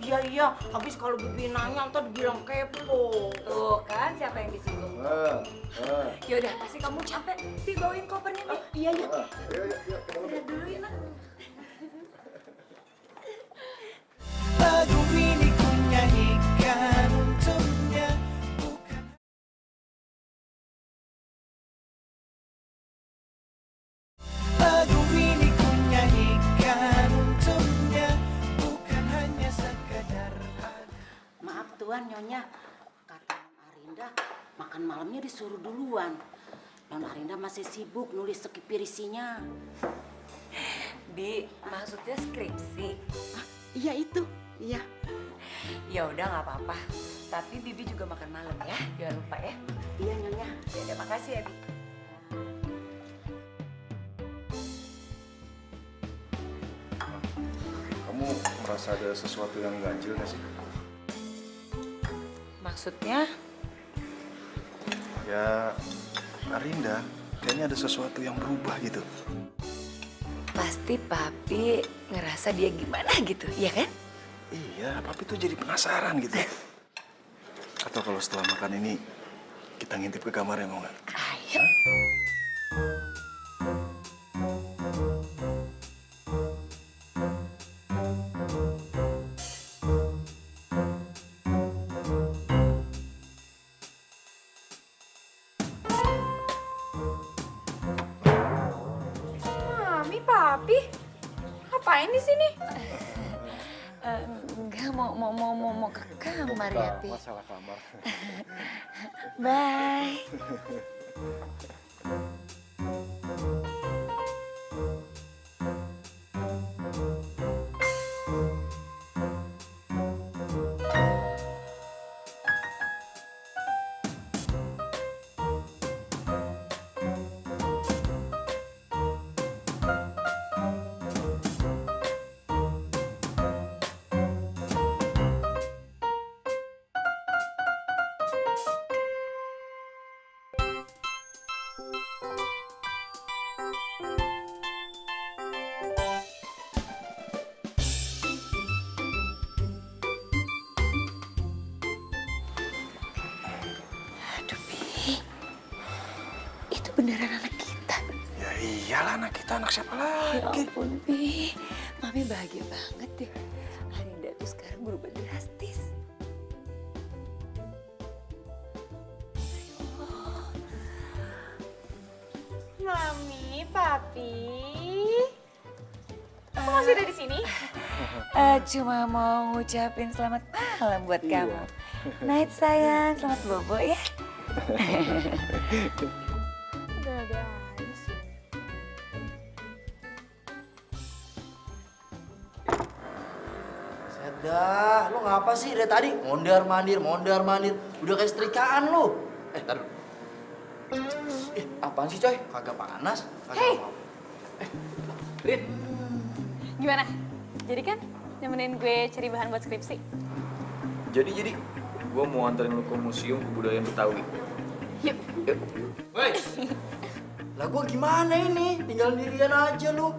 Iya, habis kalau Bibi nanya ntar dibilang kepo. Tuh kan, siapa yang disinggung? Yaudah, pasti kamu capek. Bi, bawain kopernya, Bi. Iya. Lihat dulu ya, Nak. Lagu ini ku nyanyikan untuknya. Lagu ini ku nyanyikan untuknya, bukan hanya sekadar. Maaf Tuan Nyonya, kata Non Arinda makan malamnya disuruh duluan. Non Arinda masih sibuk nulis skripsinya. Bi, maksudnya skripsi. Iya itu, iya. Ya udah nggak apa-apa. Tapi Bibi juga makan malam ya, jangan lupa ya. Iya Nyonya. Ya udah, makasih ya, Bi. Kamu merasa ada sesuatu yang ganjil nggak sih? Maksudnya? Ya, Arinda, kayaknya ada sesuatu yang berubah gitu. Pasti Papi ngerasa dia gimana gitu, iya kan? Iya, Papi tuh jadi penasaran gitu. Atau kalau setelah makan ini, kita ngintip ke kamarnya mau nggak? Ayo. Mami, Papi, ngapain di sini? Enggak, mau ke kamar ya, Pi. Masalah kamar. Bye. Aduh, Pi. Itu beneran anak kita. Ya iyalah, anak kita, anak siapa Ya lagi? ampun, Pi. Mami bahagia banget deh. Arinda tuh sekarang berubah drastis. Mami, Papi. Kok masih ada di sini? Cuma mau ngucapin selamat malam buat kamu. Night sayang, selamat bobo ya. Udah ada aja sih. Sedah, lo ngapa sih dari tadi? Mondar-mandir. Udah kayak setrikaan lo. Tar dulu. Apaan sih coy? Kagak panas, kagak mau. Rin. Gimana? Jadi kan nemenin gue cari bahan buat skripsi? Jadi, gue mau anterin lu ke Museum Kebudayaan Betawi. Yuk. Woi. Lah gua gimana ini? Tinggal sendirian aja lu.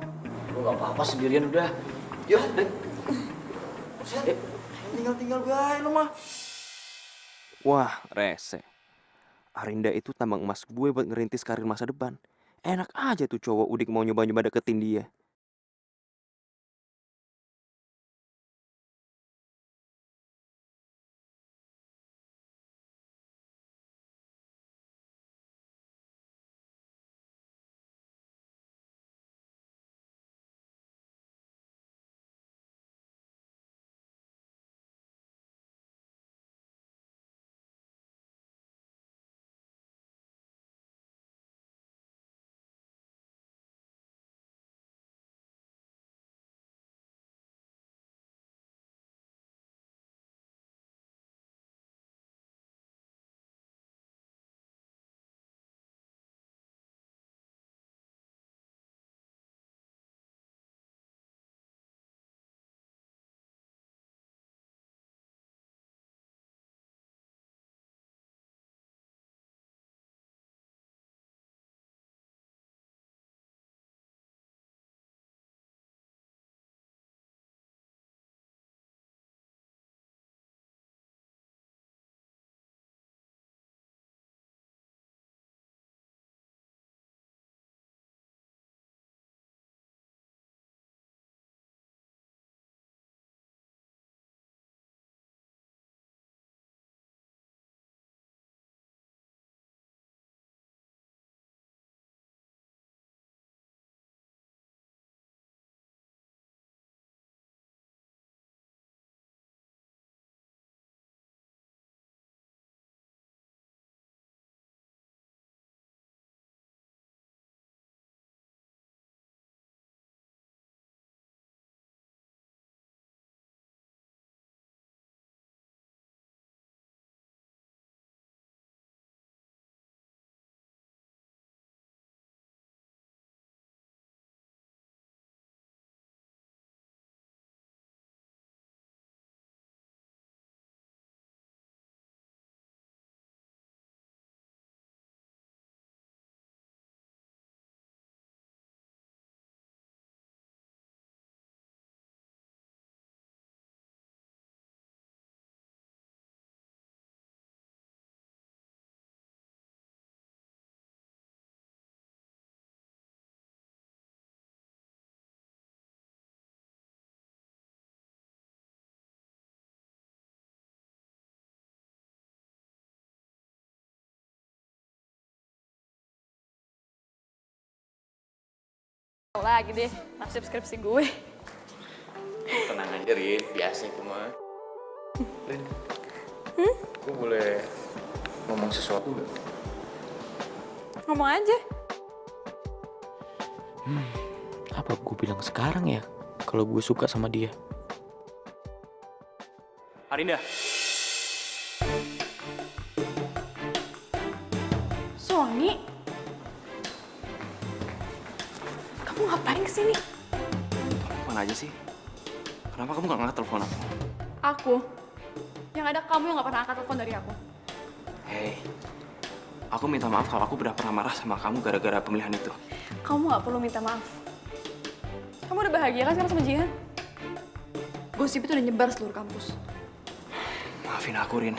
Gua gak apa-apa sendirian udah. Yuk, Rin. Tinggal gue aja lu mah. Wah, rese. Arinda itu tambang emas gue buat ngerintis karir masa depan. Enak aja tuh cowok udik mau nyoba-nyoba deketin dia. Tau lagi deh nasib skripsi gue. Tenang aja, Rin. Biasa itu mah. Rin, gue boleh ngomong sesuatu nggak? Ngomong aja. Apa gue bilang sekarang ya kalau gue suka sama dia? Arinda. Sony, kamu ngapain kesini? Telepon aja sih. Kenapa kamu nggak ngangkat telepon aku? Aku. Yang ada kamu yang nggak pernah angkat telepon dari aku. Hei, aku minta maaf kalau aku udah pernah marah sama kamu gara-gara pemilihan itu. Kamu nggak perlu minta maaf. Kamu udah bahagia kan sekarang sama Jihan? Gosip itu udah nyebar seluruh kampus. Maafin aku, Rin.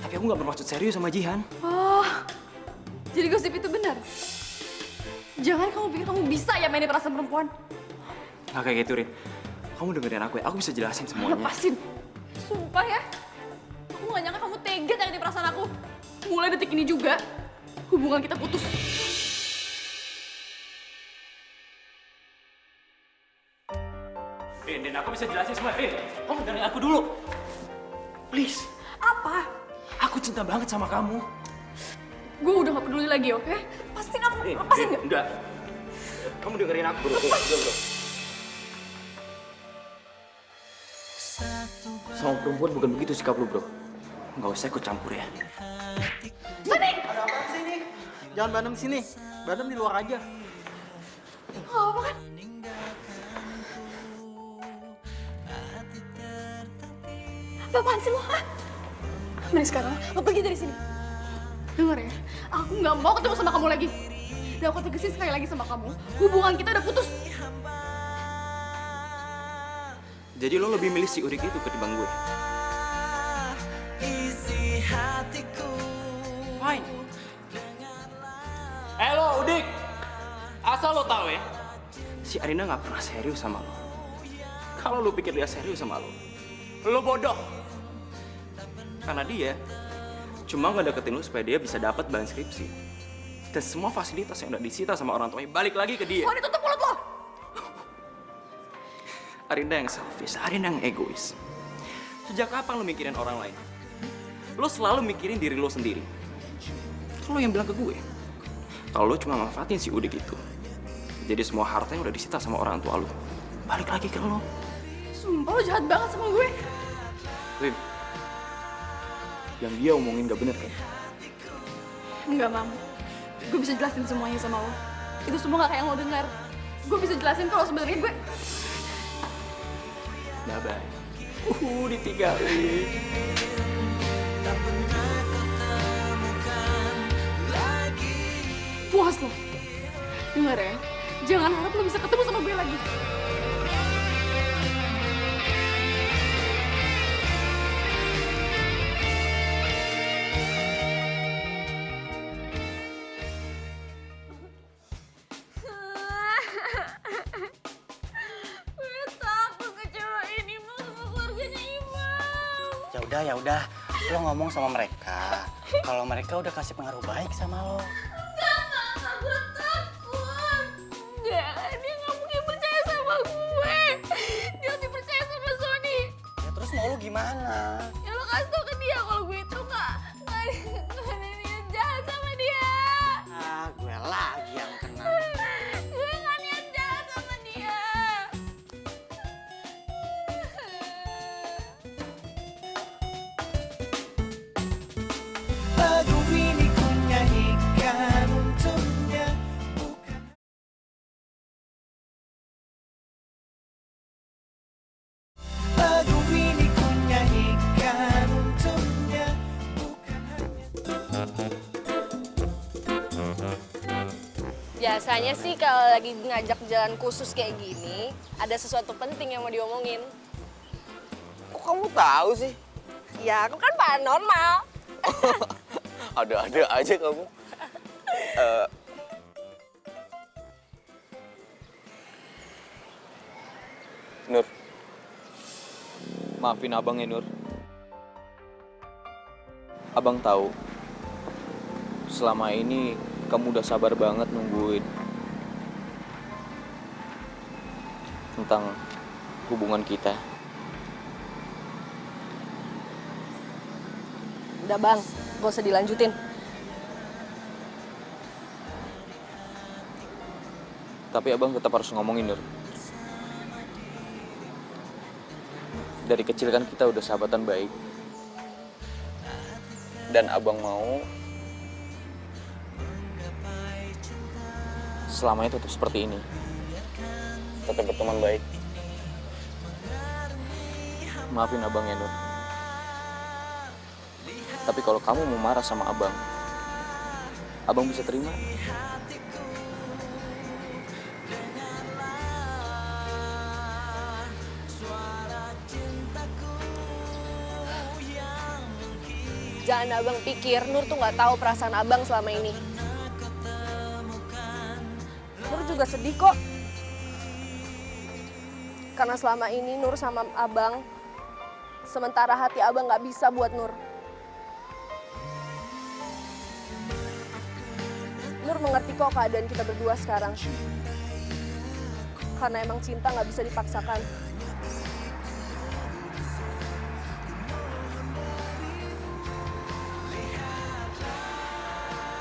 Tapi aku nggak bermaksud serius sama Jihan. Oh, jadi gosip itu benar? Jangan kamu pikir kamu bisa ya mainin perasaan perempuan. Nggak kayak gitu, Rin. Kamu dengerin aku ya, aku bisa jelasin semuanya. Lepasin. Sumpah ya. Aku nggak nyangka kamu tega nyakitin perasaan aku. Mulai detik ini juga, hubungan kita putus. Rin, aku bisa jelasin semua. Rin, kamu dengerin aku dulu. Please. Apa? Aku cinta banget sama kamu. Gue udah gak peduli lagi, oke? Pastiin aku, Rin, lepasin Rin, gak? enggak. Kamu dengerin aku, bro. Bro. Sama perempuan bukan begitu sikap lu, bro. Nggak usah ikut campur ya. Sony! Ada apa sih ini? Jangan berantem sini. Berantem di luar aja. Oh, apa kan? Apaan sih lo, ha? Mending sekarang, lo pergi dari sini. Dengar ya, aku nggak mau ketemu sama kamu lagi. Dan aku tegesin sekali lagi sama kamu, hubungan kita udah putus. Jadi lo lebih milih si Udik itu ketimbang gue? Fine. Lo Udik, asal lo tahu ya, si Arinda nggak pernah serius sama lo. Kalau lo pikir dia serius sama lo bodoh. Karena dia cuma ngedeketin lo supaya dia bisa dapat bahan skripsi. Dan semua fasilitas yang udah disita sama orang tuanya balik lagi ke dia. Sony, tutup mulut lo! Arinda yang selfish, Arinda yang egois. Sejak kapan lo mikirin orang lain? Lo selalu mikirin diri lo sendiri. Lo yang bilang ke gue, kalau lo cuma manfaatin si Udik itu, jadi semua harta yang udah disita sama orang tua lo balik lagi ke lo. Sumpah lo jahat banget sama gue. Rin, yang dia omongin gak bener kan? Enggak, Mam. Gue bisa jelasin semuanya sama lo. Itu semua gak kayak yang lo dengar. Gue bisa jelasin kalau sebenarnya gue... Bye-bye. Ditinggalin. Puas lo. Dengar ya, jangan harap lo bisa ketemu sama gue lagi. Ya udah, lo ngomong sama mereka. Kalau mereka udah kasih pengaruh baik sama lo. Enggak, gue takut. Enggak, dia nggak mungkin percaya sama gue. Dia lebih percaya sama Sony. Ya terus mau lo gimana? Ya lo kasih tau ke dia kalau gue itu nggak ada niat jahat sama dia. Ah, gue lagi yang kena. Gue nggak niat jahat sama dia. Lagu ini ku nyanyikan untuknya. Lagu ini ku nyanyikan untuknya. Biasanya sih kalau lagi ngajak jalan khusus kayak gini, ada sesuatu penting yang mau diomongin. Kok kamu tahu sih? Ya, aku kan paranormal. Ada-ada aja kamu. Nur, maafin abang ya Nur. Abang tahu, selama ini kamu udah sabar banget nungguin. tentang hubungan kita. Udah bang, gak usah dilanjutin. Tapi abang tetap harus ngomongin, Nur. Dari kecil kan kita udah sahabatan baik. Dan abang mau selamanya tetap seperti ini. Tetap berteman baik. Maafin abang ya, Nur. Tapi kalau kamu mau marah sama abang, abang bisa terima. Jangan abang pikir Nur tuh nggak tahu perasaan abang selama ini. Nur juga sedih kok. Karena selama ini Nur sama abang, sementara hati abang nggak bisa buat Nur. Nur mengerti kok keadaan kita berdua sekarang. Karena emang cinta nggak bisa dipaksakan.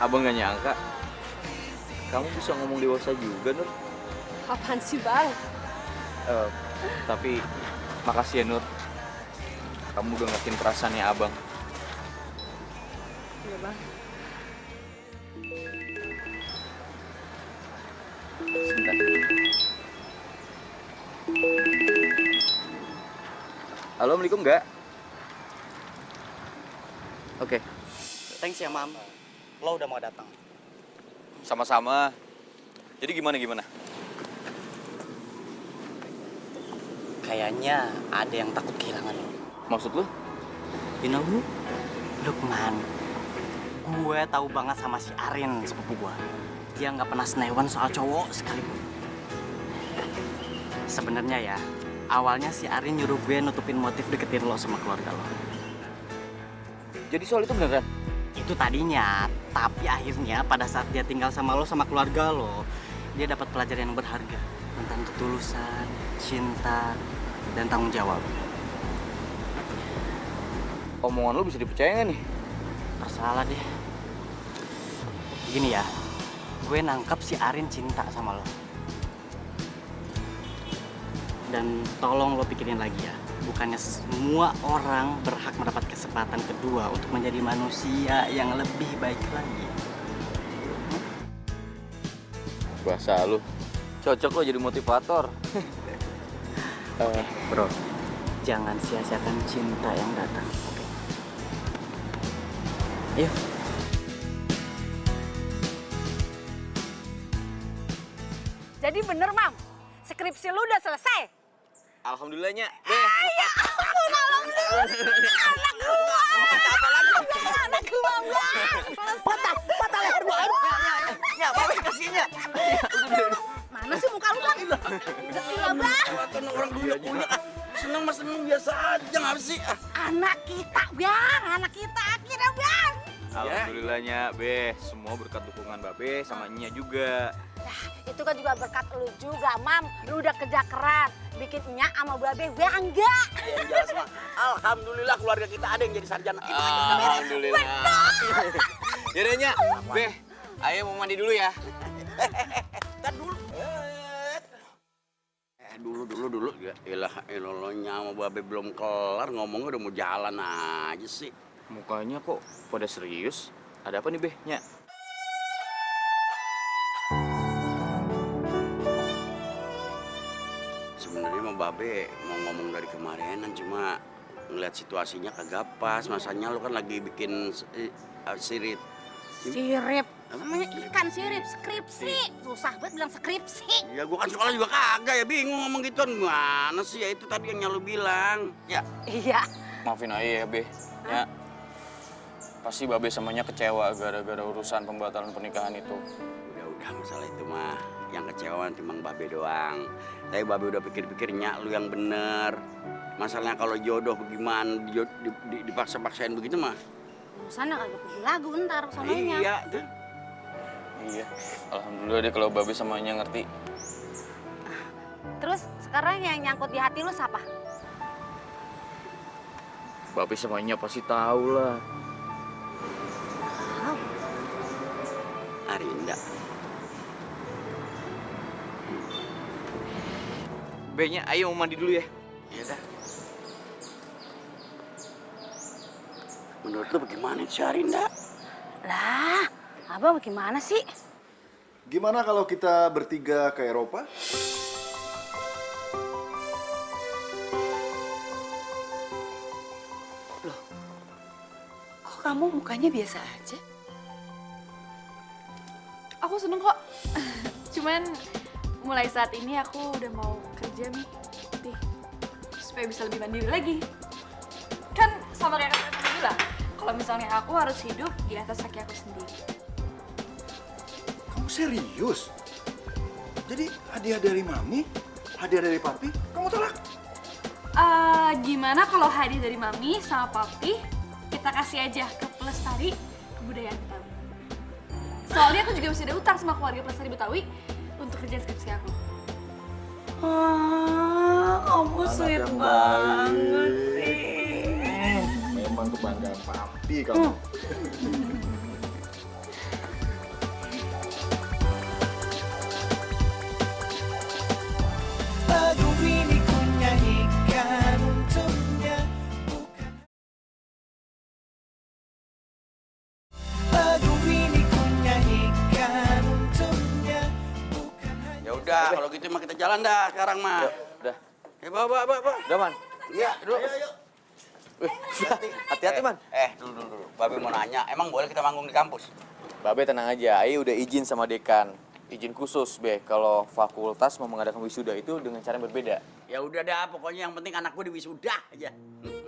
Abang gak nyangka kamu bisa ngomong dewasa juga, Nur. Apaan sih bang? Tapi makasih ya, Nur. Kamu udah ngertiin perasaannya abang. Iya bang. Sebentar. Halo, Assalamualaikum nggak? Oke. Thanks ya, Mam. Lo udah mau datang. Sama-sama. Jadi gimana? Kayaknya ada yang takut kehilangan lo. Maksud lo? You know who? Lukman. Gue tahu banget sama si Arin, sepupu gue. Dia nggak pernah senewan soal cowok sekalipun. Sebenarnya ya, awalnya si Arin nyuruh gue nutupin motif deketin lo sama keluarga lo. Jadi soal itu beneran? Itu tadinya, tapi akhirnya pada saat dia tinggal sama lo sama keluarga lo, dia dapat pelajaran yang berharga tentang ketulusan, cinta, dan tanggung jawab. Omongan lo bisa dipercaya nggak nih? Terserah deh. Gini ya, gue nangkep si Arin cinta sama lo. Dan tolong lo pikirin lagi ya, bukannya semua orang berhak mendapat kesempatan kedua untuk menjadi manusia yang lebih baik lagi. Bahasa lu cocok lo jadi motivator. Bro, jangan sia-siakan cinta yang datang. Oke? Ayo. Jadi bener, Mam. Skripsi lu udah selesai. Alhamdulillahnya. Ya ampun, alhamdulillah. Anak gua, patah leher gua. Ya, Babe kasihnya. Mana sih muka lu, Bang? Iya, Bang. Orang dulu punya. Seneng mas seneng biasa aja nggak sih? Anak kita, Bang. Anak kita akhirnya, Bang. Alhamdulillahnya, Be. Semua berkat dukungan Babe sama Nya juga. Itu kan juga berkat lu juga, Mam. Lu udah kerja keras, bikin Nya sama Babe bangga. Alhamdulillah keluarga kita ada yang jadi sarjana. Alhamdulillah. Yaudah, Nya. Be, ayo mau mandi dulu ya. Dulu. Ya ilah Nya sama Babe belum kelar ngomongnya udah mau jalan aja sih. Mukanya kok pada serius? Ada apa nih, Be? Nya? Sebenarnya mah Babe mau ngomong dari kemarinan, cuma ngeliat situasinya kagak pas. Masanya lu kan lagi bikin sirip. Sirip? Namanya ikan sirip, skripsi. Susah banget bilang skripsi. Ya gua kan sekolah juga kagak ya, bingung ngomong gituan. Gimana sih? Ya itu tadi yang lu bilang. Ya. Iya. Maafin aja ya, Be. Ya. Pasti Babe samanya kecewa gara-gara urusan pembatalan pernikahan itu. Udah masalah itu mah. Yang kecewa timbang Babe doang. Tapi Babe udah pikir-pikir Nya lu yang bener. Masalahnya kalau jodoh bagaimana dipaksa-paksain begitu mah. Sana kagak pergi lagu ntar sononya. Iya tuh. Iya. Alhamdulillah deh kalau Babe samanya ngerti. Terus sekarang yang nyangkut di hati lu siapa? Babe semuanya pasti tahu lah. Arinda. Be-nya, ayo mau mandi dulu ya. Iya dah. Menurut lu bagaimana sih Arinda? Lah, abang bagaimana sih? Gimana kalau kita bertiga ke Eropa? Kok kamu mukanya biasa aja? Aku seneng kok. Cuman mulai saat ini aku udah mau kerja nih. Nih, supaya bisa lebih mandiri lagi. Kan sama kayak kata kamu bilang, kalau misalnya aku harus hidup di atas kaki aku sendiri. Kamu serius? Jadi hadiah dari mami, hadiah dari papi, kamu tolak? Gimana kalau hadiah dari mami sama papi kita kasih aja ke pelestari kebudayaan Betawi. Soalnya aku juga masih ada utang sama keluarga pelestari Betawi untuk kerjaan skripsi aku. Kamu sweet banget sih. Memang kebanggaan papi kamu. Lagu ini ku nyanyikan untuknya, bukan. Lagu ini ku nyanyikan untuknya, bukan hanya. Ya udah, kalau gitu mah kita jalan dah sekarang mah. Udah. Ya bawa. Udah, Man. Iya, dulu. Hati-hati, Man. Dulu. Babe mau nanya, emang boleh kita manggung di kampus? Babe tenang aja, Aye udah izin sama dekan. Izin khusus, Be, kalau fakultas mau mengadakan wisuda itu dengan cara yang berbeda. Ya udah dah, pokoknya yang penting anak gue di wisuda aja.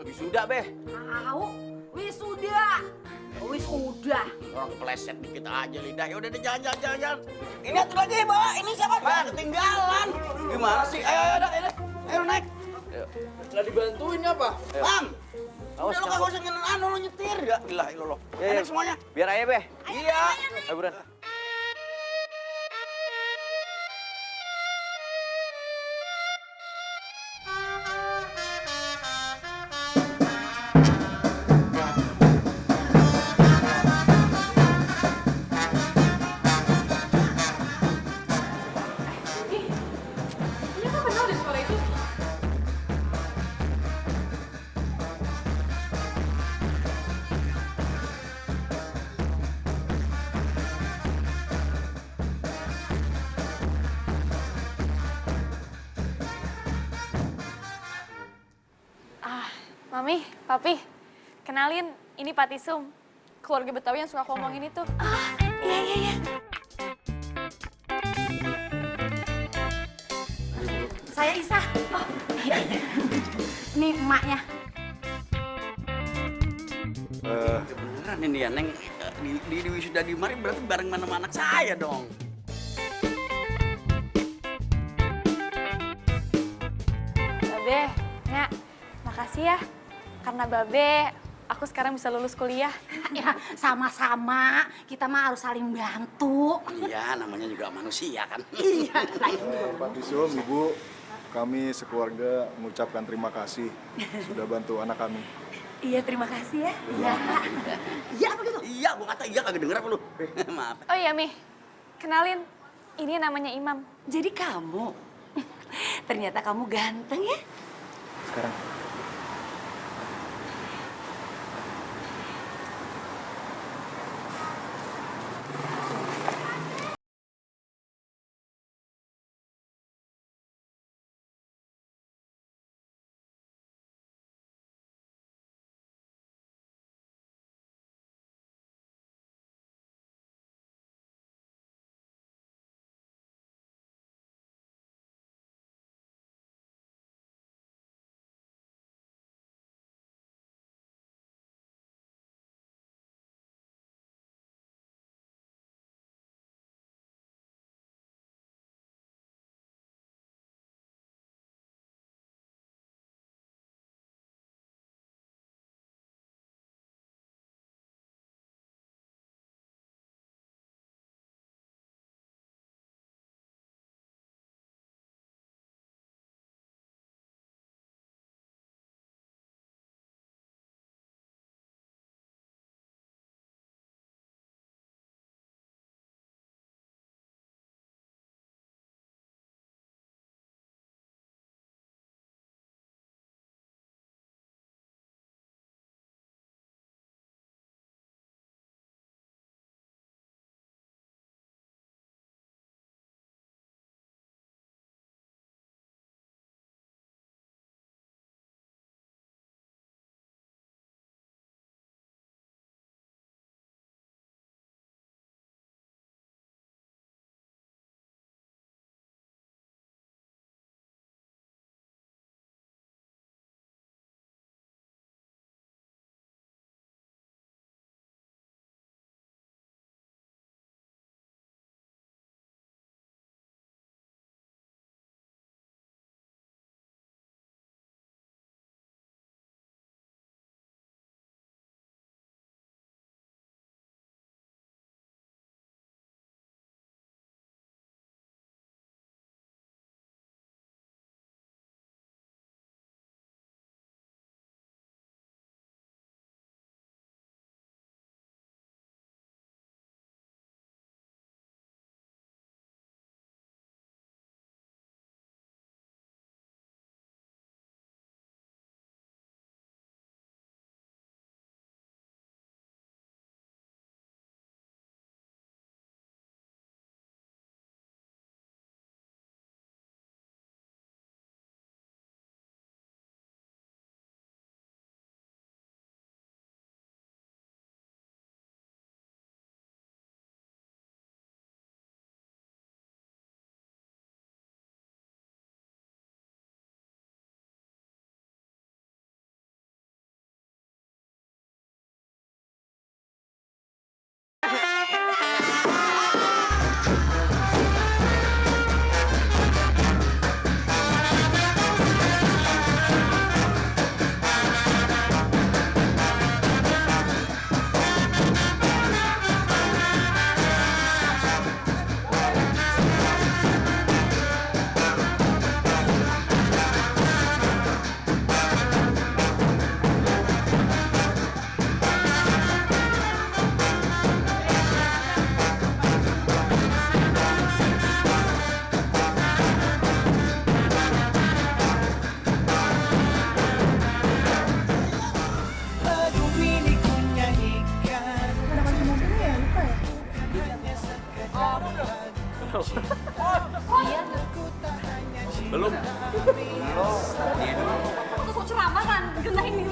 Wisuda, Be. Tahu? Wisuda. Wisuda. Orang kepleset dikit aja lidah. Ya udah deh, jalan. Ini satu lagi, Bawa. Ini siapa? Ketinggalan. Gimana sih? Ayo naik. Nggak dibantuin apa? Bang. Awas, Udah lo kagak usah nyetir, lo nyetir. Ya, gila lo. Ya, Enak semuanya. Biar Aye, Be. Iya. Ayo, buruan. Ini apa kenal deh suara itu? Mami, Papi, kenalin, ini Patisum, keluarga Betawi yang suka aku ngomongin itu. Iya. Saya Isa. Oh, iya. Ini emaknya. Beneran ini ya, Neng. Di wisuda di mari berarti bareng sama anak saya dong. Babe, Nya, makasih ya. Karena Babe, aku sekarang bisa lulus kuliah. Ya, sama-sama. Kita mah harus saling bantu. Iya, namanya juga manusia kan. Iya. Pak Tisum, Ibu, kami sekeluarga mengucapkan terima kasih sudah bantu anak kami. Iya, terima kasih ya. Iya, begitu. Iya, gua kata iya kagak denger apa lu. Maaf. Oh iya, Mi. Kenalin, ini namanya Imam. Jadi kamu, ternyata kamu ganteng ya. Sekarang Iya. Belum. Kok ceramah kan? Genah ini.